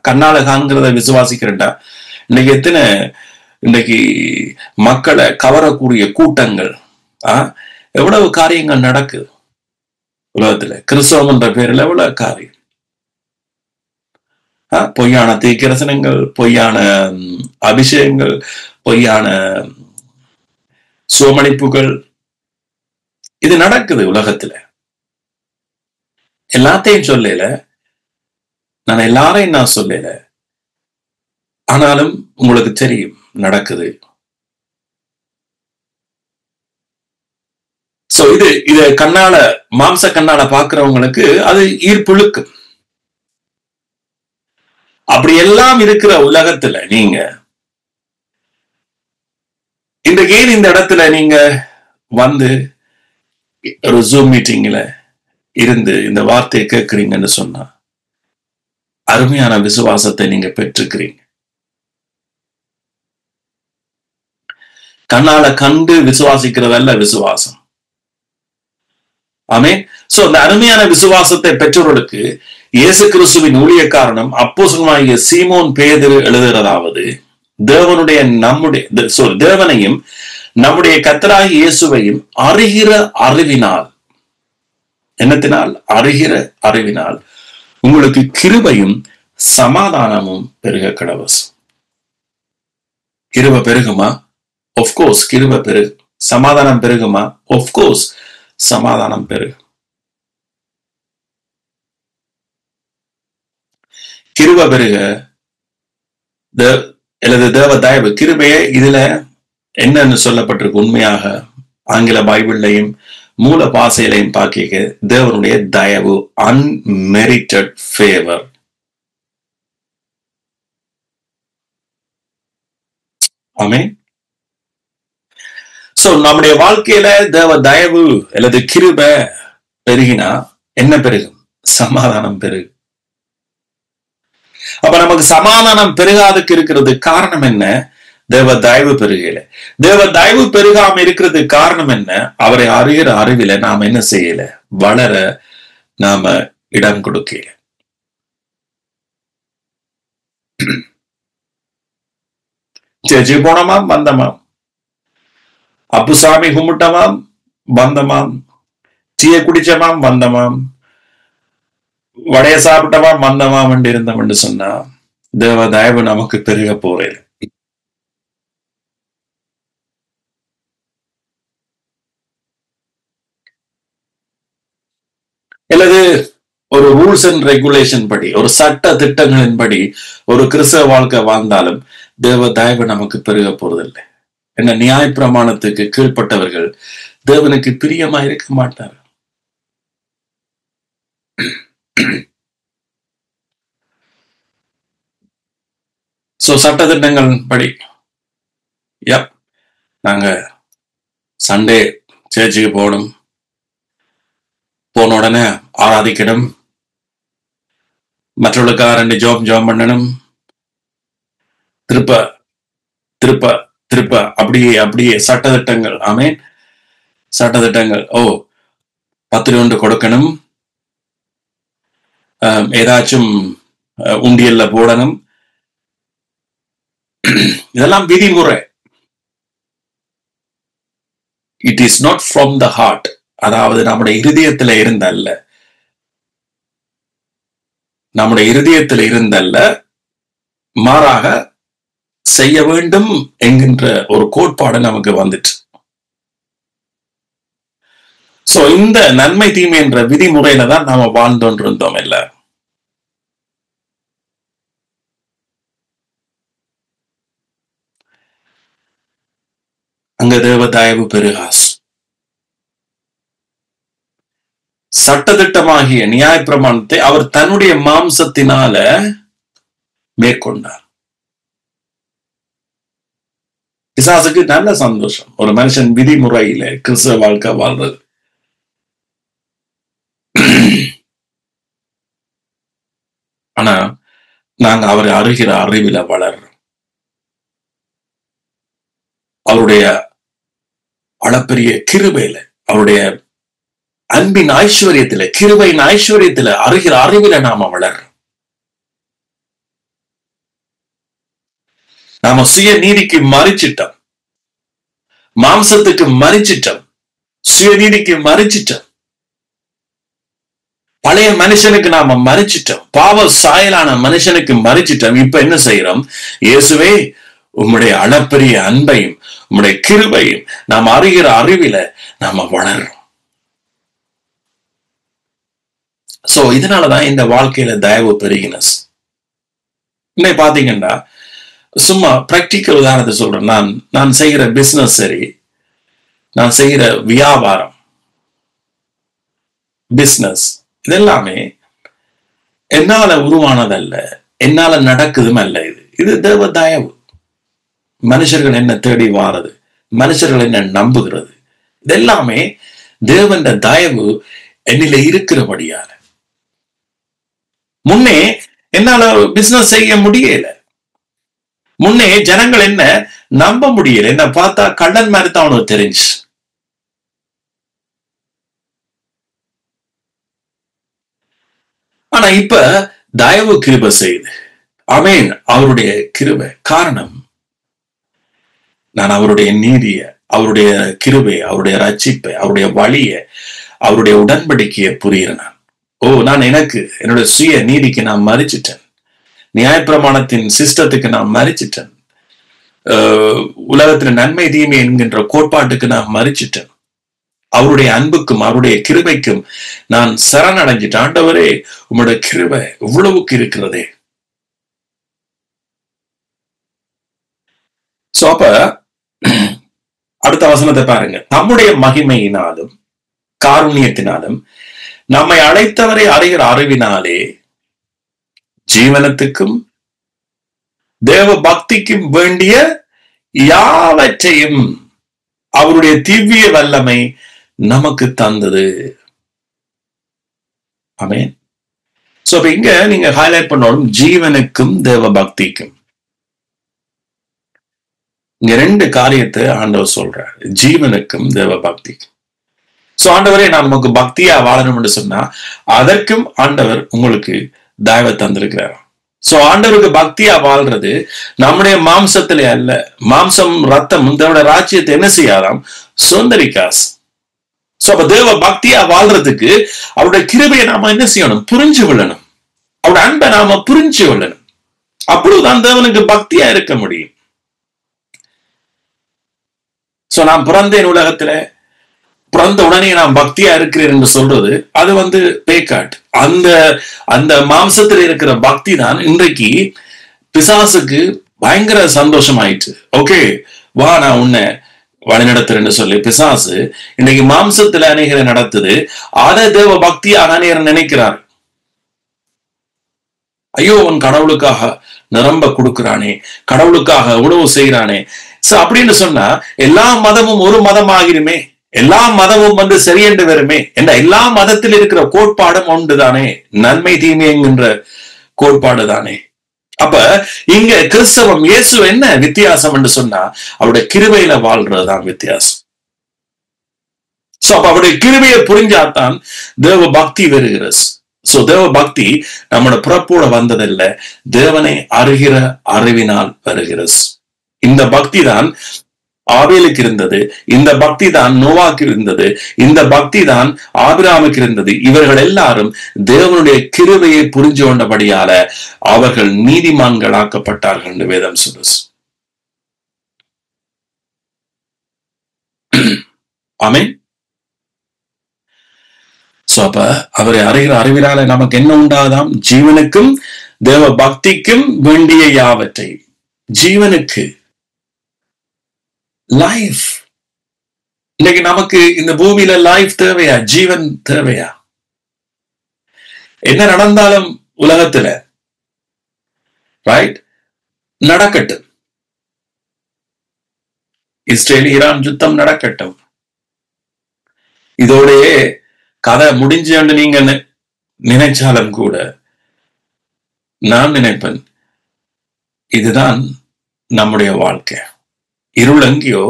கண்ணால காண்கிறத விசுவாசிக்கிறா இன்னைக்கு எத்தனை இன்னைக்கு மக்களை கவரக்கூடிய கூட்டங்கள், எவ்வளவு காரியங்கள் நடக்குது உலகத்துல. கிறிஸ்தவம் என்ற பேரில் எவ்வளவு காரியம், பொய்யான தீர்க்கதரிசனங்கள், பொய்யான அபிஷேகங்கள், பொய்யான சோமளிப்புகள், இது நடக்குது உலகத்துல. எல்லாத்தையும் சொல்லல, நான் எல்லாரையும் நான் சொல்லல, ஆனாலும் உங்களுக்கு தெரியும் நடக்குது. சோ இது கண்ணால, மாம்ச கண்ணால பாக்குறவங்களுக்கு அது ஈர்ப்புழுக்கு. அப்படி எல்லாம் இருக்கிற உலகத்துல நீங்க இன்றைக்கு ஏன் இந்த இடத்துல நீங்க வந்து ஒரு ஜூம் மீட்டிங்ல இருந்து இந்த வார்த்தையை கேட்கிறீங்கன்னு சொன்னா, அருமையான விசுவாசத்தை நீங்க பெற்றிருக்கிறீங்க. கண்ணால கண்டு விசுவாசிக்கிறதல்ல விசுவாசம். ஆமென். சோ அந்த அருமையான விசுவாசத்தை பெற்றவர்களுக்கு இயேசு கிறிஸ்துவின் ஊழியக்காரனும் அப்போஸ்தலனாகிய சீமோன் பேதுரு எழுதுகிறதாவது, தேவனுடைய தேவனையும் நம்முடைய கர்த்தராகிய இயேசுவையும் அறிகிற அறிவினால், என்னத்தினால்? அறிகிற அறிவினால் உங்களுக்கு கிருபையும் சமாதானமும் பெருக கடவசம். கிருபை பெருகுமா? ஆஃப்கோர்ஸ் கிருபை பெருகு. சமாதானம் பெருகுமா? ஆஃப்கோர்ஸ் சமாதானம் பெருகு. கிருபை பெருக அல்லது தேவ தயவு, கிருபையே இதுல என்னன்னு சொல்லப்பட்டிருக்கு? உண்மையாக ஆங்கில பைபிள்லையும் மூல பாசையிலையும் பார்க்க தேவனுடைய தயவு, அன்மெரிட்டட் ஃபேவர். ஆமென். சோ நம்முடைய வாழ்க்கையில தேவ தயவு அல்லது கிருபை பெருகினா என்ன பெருகும்? சமாதானம் பெருகும். அப்ப நமக்கு சமாதானம் பெருகாதுக்கு இருக்கிறது காரணம் என்ன? தேவ தயவு பெருகல. தேவ தயவு பெருகாம இருக்கிறது காரணம் என்ன? அவரை அறிகிற அறிவில நாம என்ன செய்யல? வளர நாம இடம் கொடுக்கல. சேர்ச்சி போனமாம் வந்தமாம், அப்புசாமி கும்பிட்டமாம் வந்தமாம், டீய குடிச்சமாம் வந்தமாம், வடைய சாப்பிட்டமாம் வந்தமாம் என்று இருந்தோம் என்று சொன்னா தேவ தயவு நமக்கு பெருக போறேன். அல்லது ஒரு ரூல்ஸ் அண்ட் ரெகுலேஷன் படி, ஒரு சட்ட திட்டங்களின் படி ஒரு கிறிஸ்தவ வாழ்க்கை வாழ்ந்தாலும் தேவ தயவு நமக்கு பெருக போறதில்லை. என்ன, நியாய பிரமாணத்துக்கு கீழ்ப்பட்டவர்கள் தேவனுக்கு பிரியமா இருக்க மாட்டார். சோ சட்ட திட்டங்கள் படி நாங்க சண்டே சேர்ச்சுக்கு போகணும், போன உடனே ஆராதிக்கணும், மற்றவர்களுக்காக 2 ஜோம் பண்ணணும், திருப்ப திருப்ப திருப்ப அப்படியே அப்படியே சட்டத்திட்டங்கள். ஆமென். சட்டத்திட்டங்கள். 10 கொடுக்கணும், ஏதாச்சும் உண்டியல்ல போடணும். இதெல்லாம் விதிமுறை. It is not from the heart. அதாவது நம்முடைய இருதயத்துல இருந்தல்ல, நம்முடைய இருதயத்தில் இருந்தல்ல, மாறாக செய்ய வேண்டும் என்கின்ற ஒரு கோட்பாடு நமக்கு வந்துட்டு. சோ இந்த நன்மை தீமை என்ற விதிமுறையில தான் நாம வாழ்ந்தோன்று இருந்தோம். இல்ல, அங்க தேவ தயவு பெருகாஸ். சட்டதிட்டமாகிய நியாயப்பிரமாணத்தை அவர் தன்னுடைய மாம்சத்தினால மேற்கொண்டார். பிசாசுக்கு நல்ல சந்தோஷம் ஒரு மனுஷன் விதிமுறையில கிறிஸ்தவ வாழ்க்கை வாழ்றது. ஆனா நாங்க அவரை அறிகிற அறிவில வளர்றோம். அவருடைய அளப்பெரிய கிருபையில, அவருடைய அன்பின் ஐஸ்வர்யத்தில, கிருபையின் ஐஸ்வர்யத்தில, அறிகிற அறிவில நாம வளர்றோம். நாம சுய நீதிக்கு மறிச்சிட்டோம், மாம்சத்துக்கு மறிச்சிட்டோம், சுயநீதிக்கு மறிச்சிட்டோம், பழைய மனுஷனுக்கு நாம மறிச்சிட்டோம், பாவ சாயலான மனுஷனுக்கு மறிச்சிட்டோம். இப்ப என்ன செய்யறோம்? இயேசுவே, உம்முடைய அளப்பெரிய அன்பையும் உம்முடைய கிருபையும் நாம் அறிகிற அறிவில நாம வளர்றோம். சோ இதனாலதான் இந்த வாழ்க்கையில தயவு பெருகினஸ். இன்னைக்கு பாத்தீங்கன்னா, சும்மா பிராக்டிக்கல் உதாரணத்தை சொல்றேன். நான் செய்கிற பிசினஸ் சரி, நான் செய்கிற வியாபாரம், பிசினஸ், இதெல்லாமே என்னால உருவானதல்ல, என்னால நடக்குதும் அல்ல. இது தேவ தயவு. மனுஷர்கள் என்ன தேடி வாரது, மனுஷர்கள் என்ன நம்புகிறது, இதெல்லாமே தேவன் தயவு என்னில இருக்கிறபடியால. முன்னே என்னால பிசினஸ் செய்ய முடியல, முன்னே ஜனங்கள் என்ன நம்ப முடியல, என்ன பார்த்தா கள்ளன் மாதிரி தான் அவனுக்கு தெரிஞ்சு. ஆனா இப்ப தயவு கிருபை செய்யுது. ஆமென். அவருடைய கிருபை காரணம், நான் அவருடைய நீதிய, அவருடைய கிருபை, அவருடைய ரட்சிப்பை, அவருடைய வழிய, அவருடைய உடன்படிக்கையை புரிகிறேன். நான் எனக்கு என்னுடைய சுய நீதிக்கு நான் மறிச்சிட்டேன், நியாயப்பிரமாணத்தின் சிஸ்டத்துக்கு நான் மறிச்சிட்டேன், உலகத்துல நன்மை தீமை என்கின்ற கோட்பாட்டுக்கு நான் மறிச்சிட்டேன். அவருடைய அன்புக்கும் அவருடைய கிருபைக்கும் நான் சரணடைஞ்சிட்டேன். ஆண்டவரே, உம்முடைய கிருபை இவ்வளவுக்கு இருக்கிறதே. சோ அப்ப அடுத்த வசனத்தை பாருங்க. தம்முடைய மகிமையினாலும் காருண்யத்தினாலும் நம்மை அழைத்தவரை அறிகிற அறிவினாலே ஜீவனத்துக்கும் தேவ பக்திக்கும் வேண்டிய யாவற்றையும் அவருடைய திவ்ய வல்லமை நமக்கு தந்தது. ஆமென். சோ அப்ப இங்க நீங்க ஹைலைட் பண்ணணும், ஜீவனுக்கும் தேவ பக்திக்கும். இங்க ரெண்டு காரியத்தை ஆண்டவர் சொல்றார், ஜீவனுக்கும் தேவ பக்திக்கும். சோ ஆண்டவரே, நான் நமக்கு பக்தியா வாழணும்னு சொன்னா அதற்கும் ஆண்டவர் உங்களுக்கு தயவை தந்திருக்கிறார். சோ ஆண்டவருக்கு பக்தியா வாழ்றது நம்முடைய மாம்சத்திலே அல்ல. மாம்சம் ரத்தம் தேவனுடைய ராஜ்யத்தை என்ன செய்யாதாம்? சொந்தரிக்காஸ். சோ அப்ப தேவ பக்தியா வாழ்றதுக்கு அவருடைய கிருபையை நாம என்ன செய்யணும்? புரிஞ்சு கொள்ளணும். அவருடைய அன்பை நாம புரிஞ்சு கொள்ளணும். அப்பொழுதுதான் தேவனுக்கு பக்தியா இருக்க முடியும். சோ நான் பிறந்தேன் உலகத்துல, பிறந்த உடனே நான் பக்தியா இருக்கிறேன் என்று சொல்றது அது பேக்காட். அந்த மாம்சத்தில் இருக்கிற பக்தி தான் இன்றைக்கு பிசாசுக்கு பயங்கர சந்தோஷம் ஆயிடுச்சு. ஓகே, வா நான் உன்னை வழிநடத்துறேன்னு சொல்லி பிசாசு இன்னைக்கு மாம்சத்துல அநேகரை நடத்துது. அதை தேவ பக்தியா அநேகர் நினைக்கிறார். ஐயோ, அவன் கடவுளுக்காக நிரம்ப கொடுக்கிறானே, கடவுளுக்காக உணவு செய்யறானே. சோ அப்படின்னு சொன்னா எல்லா மதமும் ஒரு மதம் ஆகிருமே, எல்லா மதமும் சரியென்று வருமே. என்ற எல்லா மதத்தில் இருக்கிற கோட்பாடும் ஒன்றுதானே, நன்மை தீமை என்கின்ற கோட்பாடு தானே. அப்ப இங்க கிறிஸ்தவம் இயேசு என்ன வித்தியாசம் என்று சொன்னா அவருடைய கிருபையில வாழ்றதுதான் வித்தியாசம். சோ அப்ப அவருடைய கிருபையை புரிஞ்சாதான் தேவ பக்தி வருகிறது. சோ தேவ பக்தி நம்மளோட பிறப்போட வந்ததில்லை, தேவனை அறிகிற அறிவினால் வருகிறது. இந்த பக்தி தான் ஆபேலுக்கு இருந்தது, இந்த பக்தி தான் நோவாக்கு இருந்தது, இந்த பக்தி தான் ஆபிரகாமுக்கு இருந்தது. இவர்கள் எல்லாரும் தேவனுடைய கிருபையை புரிஞ்சு கொண்டபடியால அவர்கள் நீதிமான்களாக்கப்பட்டார்கள் என்று வேதம் சொல்லுது. ஆமென். சோ அப்ப அவரை அறிகிற அறிவினால நமக்கு என்ன உண்டாதாம்? ஜீவனுக்கும் தேவ பக்திக்கும் வேண்டிய யாவற்றை. ஜீவனுக்கு லைஃப். இன்னைக்கு நமக்கு இந்த பூமியில லைஃப் தேவையா? ஜீவன் தேவையா? என்ன நடந்தாலும் உலகத்துல ரைட் நடக்கட்டும். இஸ்ரேல் ஈரான் யுத்தம் நடக்கட்டும். இதோடையே கதை முடிஞ்சு நீங்க நினைச்சாலும் கூட நான் நினைப்பேன், இதுதான் நம்முடைய வாழ்க்கை. இருள் எங்கேயோ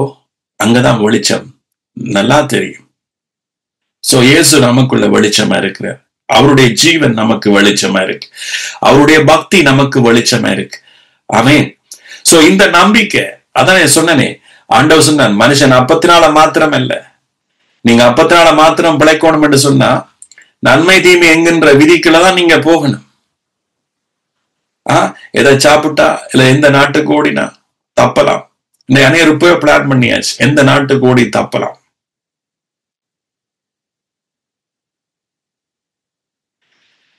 அங்கதான் வெளிச்சம் நல்லா தெரியும். சோ இயேசு நமக்குள்ள வெளிச்சமா இருக்கிறார். அவருடைய ஜீவன் நமக்கு வெளிச்சமா இருக்கு. அவருடைய பக்தி நமக்கு வெளிச்சமா இருக்கு. ஆமென். சோ இந்த நம்பிக்கை, அதான் சொன்னனே, ஆண்டவர் சொன்னான், மனுஷன் 40 மாத்திரம் அல்ல, நீங்க 40 மாத்திரம் பிழைக்கணும் என்று சொன்னா நன்மை தீமை என்கின்ற விதிக்குள்ளதான் நீங்க போகணும். எதை சாப்பிட்டா இல்ல எந்த நாட்டுக்கு ஓடினா தப்பலாம். இந்த அநேக பிளான் பண்ணியாச்சு, எந்த நாட்டுக்கு ஓடி தப்பலாம்.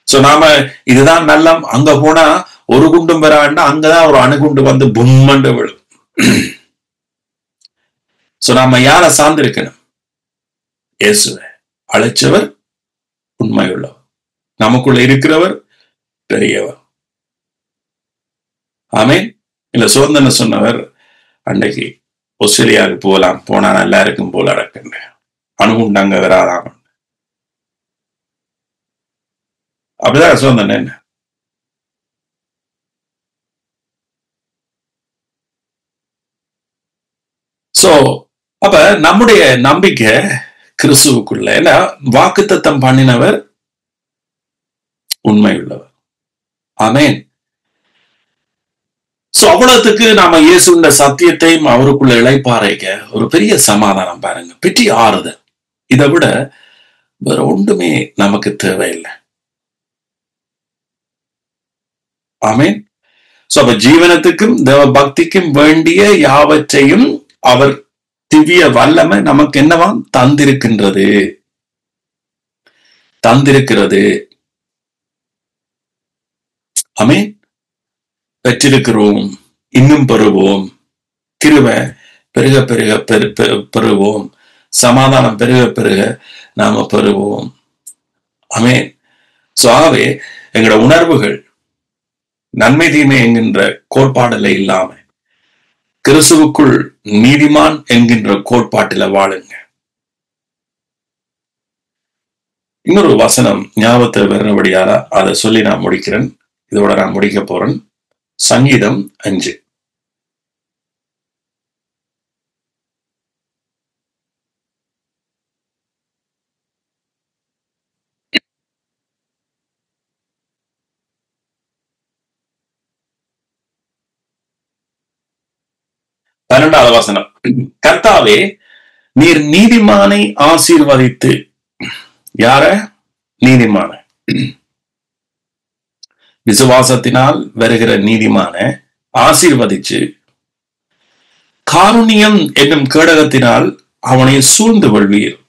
சோ நாம இதுதான் நல்லம், அங்க போனா ஒரு குண்டும் பெற வேண்டாம், அங்கதான் ஒரு அணுகுண்டு வந்து பும்மண்டு விழும். சோ நாம யார சார்ந்திருக்கணும்? இயேசுவை அழைச்சவர் உண்மையுள்ளவர், நமக்குள்ள இருக்கிறவர் பெரியவர். ஆமென். இல்ல சோதனை சொன்னவர் அன்னைக்கு ஆஸ்திரேலியாவுக்கு போலாம், போனா நல்லா இருக்கும் போல நடக்குங்க, அணுகுண்டாங்க வராதாம். அப்படிதான் சோதனை. என்ன சோ அப்ப நம்முடைய நம்பிக்கை கிறிஸ்துவுக்குள்ள, ஏன்னா வாக்குத்தத்தம் பண்ணினவர் உண்மையுள்ளவர். ஆமென். சோ அவ்வளவுக்கு நாம இயேசுண்ட சத்தியத்தையும் அவருக்குள்ள இளைப்பாறைக்க ஒரு பெரிய சமாதானம் பாருங்க, பெரிய ஆறுதல். இதை விட வேற ஒன்றுமே நமக்கு தேவையில்லை. ஆமென். சோ அப்ப ஜீவனத்துக்கும் தேவ பக்திக்கும் வேண்டிய யாவற்றையும் அவர் திவ்ய வல்லமை நமக்கு என்னவா தந்திருக்கிறது. ஆமென். பெற்றிருக்கிறோம், இன்னும் பெறுவோம். கிருபை பெருக பெருக பெறுவோம். சமாதானம் பெருக பெருக நாம பெறுவோம். ஆமென். சோ ஆகவே எங்களோட உணர்வுகள் நன்மை தீமை என்கின்ற கோட்பாடுல இல்லாம கிறிஸ்துவுக்குள் நீதிமான் என்கின்ற கோட்பாட்டில வாழுங்க. இன்னொரு வசனம் ஞாபகத்தை வரும்படியால அதை சொல்லி நான் முடிக்கிறேன். இதோட நான் முடிக்க போறேன். சங்கீதம் 5. பன்னெண்டாவது வசனம். கர்த்தாவே, நீர் நீதிமானை ஆசீர்வதித்து, யார? நீதிமான, விசுவாசத்தினால் வருகிற நீதிமான ஆசீர்வதிச்சு, காருண்யம் என்னும் கேடகத்தினால் அவனை சூழ்ந்து கொள்வீர்.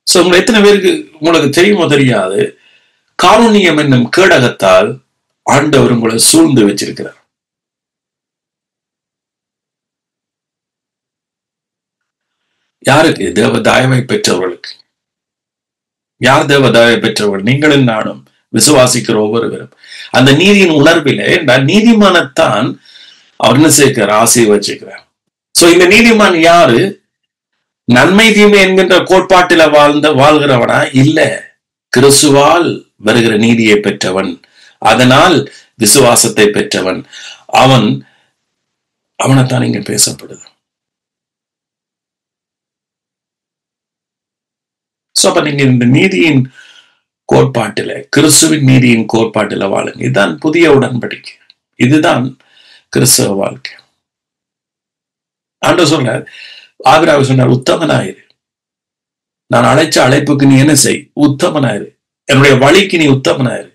சோ உங்களை எத்தனை பேருக்கு உங்களுக்கு தெரியுமோ தெரியாது, காருண்யம் என்னும் கேடகத்தால் ஆண்டவர் உங்களை சூழ்ந்து வச்சிருக்கிறார். யாருக்கு? தேவ தயவை பெற்றவர்களுக்கு. யார் தேவ தயவை பெற்றவர்கள்? நீங்களும் நானும், விசுவாசிக்கிற ஒவ்வொருவரும். அந்த நீதியின் உணர்விலே நீதிமானத்தான் அவர் என்ன சேர்க்கிறார்? ஆசீர்வதிக்கிறார். சோ இந்த நீதிமான் யாரு? நன்மை தீமை என்கின்ற கோட்பாட்டில வாழ்கிறவனா? இல்ல, கிறிஸ்துவால் வருகிற நீதியை பெற்றவன், அதனால் விசுவாசத்தை பெற்றவன். அவனைத்தான் இங்க பேசப்படுது. அப்ப நீங்க இந்த நீதியின் கோட்பாட்டில, கிறிஸ்துவின் நீதியின் கோட்பாட்டில வாழுங்க. இதுதான் புதிய உடன்படிக்கை, இதுதான் கிறிஸ்தவ வாழ்க்கை. ஆண்டவர் சொன்னார், ஆபிரகாம் சொன்னார், உத்தமனாயிரு, நான் அழைச்ச அழைப்புக்கு நீ என்ன செய்? உத்தமனாயிரு, என்னுடைய வழிக்கு நீ உத்தமனாயிரு.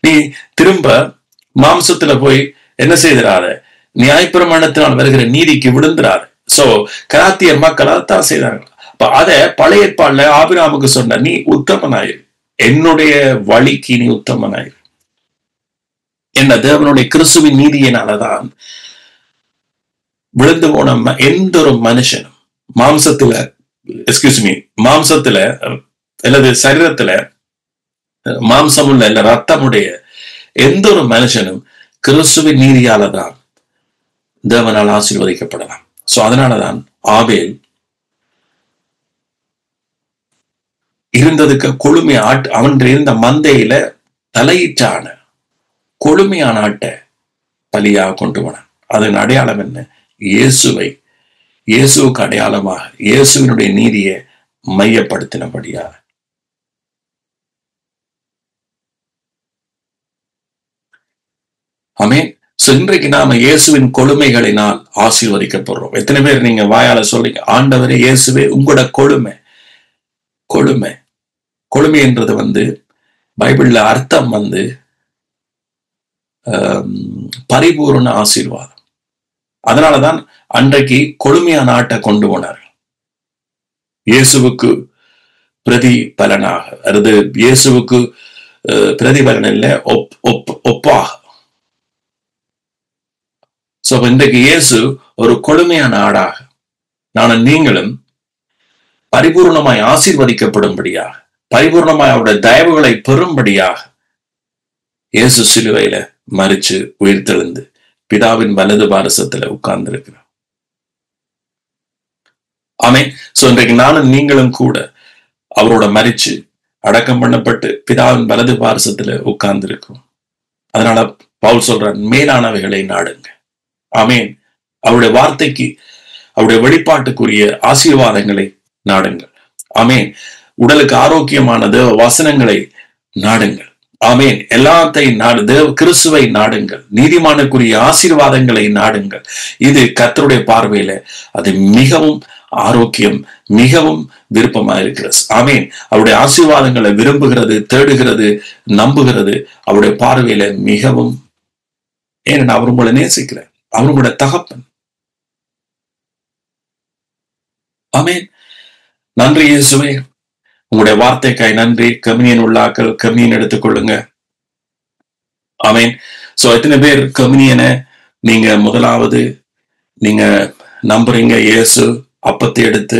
நீ திரும்ப மாம்சத்துல போய் என்ன செய்திராத, நியாயப்பிரமாணத்தினால் வருகிற நீதிக்கு விழுந்துறாரு. சோ கலாத்தியர் மக்கள் அதைத்தான் செய்தாங்க. அத பழைய ஏற்பாடுல ஆபிரகாமுக்கு சொன்ன, நீ உத்தமனாயிரு, என்னுடைய வழிக்கு நீ உத்தமனாயிரு. என்ன தேவனுடைய கிறிஸ்துவின் நீதியினாலதான் விழுந்து போன எந்த ஒரு மனுஷனும் மாம்சத்துல அல்லது சரீரத்துல மாம்சமுள்ள இல்ல ரத்தமுடைய எந்த ஒரு மனுஷனும் கிறிஸ்துவின் நீதியால தான் தேவனால் ஆசீர்வதிக்கப்படலாம். சோ அதனாலதான் ஆபேல் இருந்ததுக்கு கொழுமைய அவன் இருந்த மந்தையில தலையீற்றான கொழுமையான ஆட்டை பலியாக கொண்டு போனான். அதன் அடையாளம் என்ன? இயேசுவுக்கு அடையாளமாக இயேசுவினுடைய நீதியை மையப்படுத்தினபடியாக. ஆமென். இன்றைக்கு நாம இயேசுவின் கொழுமைகளினால் ஆசீர்வதிக்கப்படுறோம். எத்தனை பேர் நீங்க வாயால சொல்றீங்க, ஆண்டவரே இயேசுவே உங்களோட கொழுமை. கொழுமை என்றது பைபிள்ல அர்த்தம் பரிபூர்ண ஆசீர்வாதம். அதனாலதான் அன்றைக்கு கொழுமையான ஆட்டை கொண்டு போனார்கள். இயேசுவுக்கு பிரதிபலனாக, அல்லது இயேசுவுக்கு பிரதிபலன் இல்லை, ஒப்பாக. சோ இன்றைக்கு இயேசு ஒரு கொழுமையான ஆடாக நானும் நீங்களும் பரிபூர்ணமாய் ஆசீர்வதிக்கப்படும்படியாக, பரிபூர்ணமாய் அவருடைய தயவுகளை பெறும்படியாக இயேசு சிலுவையில மரிச்சு உயிர்த்தெழுந்து பிதாவின் வலது பாரசத்துல உட்கார்ந்து இருக்கிறார். ஆமென். சோ இன்றைக்கு நானும் நீங்களும் கூட அவரோட மரிச்சு அடக்கம் பண்ணப்பட்டு பிதாவின் வலது பாரசத்துல உட்கார்ந்து இருக்கிறோம். அதனால பவுல் சொல்றான், மேலானவைகளை நாடுங்க. ஆமென். அவருடைய வார்த்தைக்கு, அவருடைய வெளிப்பாட்டுக்குரிய ஆசீர்வாதங்களை நாடுங்கள். ஆமென். உடலுக்கு ஆரோக்கியமான தேவ வசனங்களை நாடுங்கள். ஆமென். எல்லாத்தையும் கிறிஸ்துவை நாடுங்கள். நீதிமானுக்குரிய ஆசீர்வாதங்களை நாடுங்கள். இது கர்த்தருடைய பார்வையில அது மிகவும் ஆரோக்கியம், மிகவும் விருப்பமா இருக்கிறது. ஆமென். அவருடைய ஆசீர்வாதங்களை விரும்புகிறது, தேடுகிறது, நம்புகிறது அவருடைய பார்வையில மிகவும். ஏன்னா அவர் உங்களை நேசிக்கிறார், அவர் உங்களோட தகப்பன். ஆமென். நன்றி இயேசுவே, உங்களுடைய வார்த்தைக்காய் நன்றி. கம்யூனியன் உள்ளாக்கள் கம்யூனியன் எடுத்துக்கொள்ளுங்க. ஆமென். சோ எத்தனை பேர் கம்யூனியனை நீங்க முதலாவது நீங்க நம்புறீங்க? இயேசு அப்பத்தை எடுத்து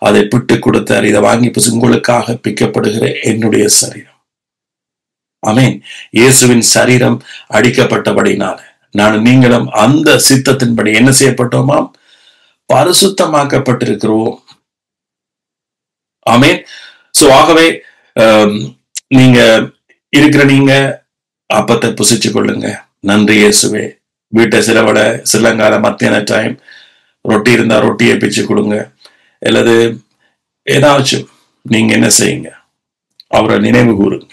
அதை பிட்டு கொடுத்தார், இதை வாங்கி உங்களுக்காக பிக்கப்படுகிற என்னுடைய சரீரம். ஆமென். இயேசுவின் சரீரம் அடிக்கப்பட்டபடினால நான் நீங்களும் அந்த சித்தத்தின்படி என்ன செய்யப்பட்டோமாம்? பரிசுத்தமாக்கப்பட்டிருக்கிறோம். ஆமென். சோ ஆகவே நீங்க அப்பத்தை புசிச்சு கொள்ளுங்க. நன்றி இயேசுவே. வீட்டை சிலவிட சிலங்கால மத்தியான டைம் ரொட்டி இருந்தா ரொட்டியை பிச்சு கொடுங்க, அல்லது ஏதாச்சும் நீங்க என்ன செய்யுங்க, அவரை நினைவு கூறுங்க.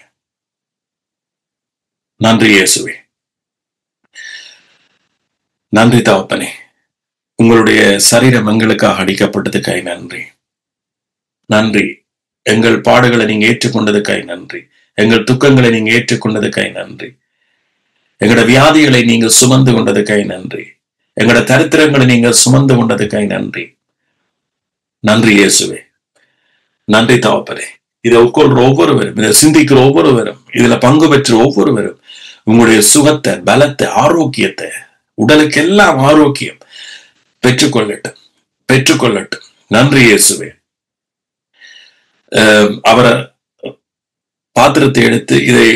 நன்றி இயேசுவே. நன்றி தகப்பனே, உங்களுடைய சரீரம் எங்களுக்காக அடிக்கப்பட்டதுக்காய் நன்றி. நன்றி. எங்கள் பாடுகளை நீங்க ஏற்றுக்கொண்டதுக்காய் நன்றி. எங்கள் துக்கங்களை நீங்க ஏற்றுக்கொண்டதுக்காய் நன்றி. எங்களோட வியாதிகளை நீங்க சுமந்து கொண்டதுக்காய் நன்றி. எங்களோட தரித்திரங்களை நீங்க சுமந்து கொண்டதுக்காய் நன்றி. நன்றி இயேசுவே. நன்றி தகப்பனே. இதை உட்கொள்ற ஒவ்வொருவரும், இதை சிந்திக்கிற ஒவ்வொருவரும், இதுல பங்கு பெற்ற ஒவ்வொருவரும் உங்களுடைய சுகத்தை, பலத்தை, ஆரோக்கியத்தை, உடலுக்கு எல்லாம் ஆரோக்கியம் பெற்றுக்கொள்ளட்டும். நன்றி இயேசுவே. அவரை பாத்திரத்தை எடுத்து இதை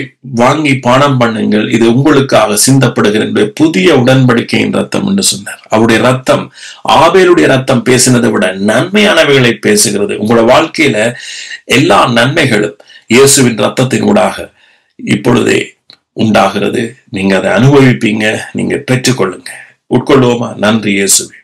வாங்கி பானம் பண்ணுங்கள், இது உங்களுக்காக சிந்தப்படுகிற புதிய உடன்படிக்கையின் ரத்தம் என்று சொன்னார். அவருடைய ரத்தம், ஆபேலுடைய ரத்தம் பேசினதை விட நன்மையானவைகளை பேசுகிறது. உங்களோட வாழ்க்கையில எல்லா நன்மைகளும் இயேசுவின் ரத்தத்தின் ஊடாக இப்பொழுதே உண்டாகிறது. நீங்க அதை அனுபவிப்பீங்க, நீங்க பெற்றுக்கொள்ளுங்க. உட்கொள்வோமா? நன்றி இயேசுவே.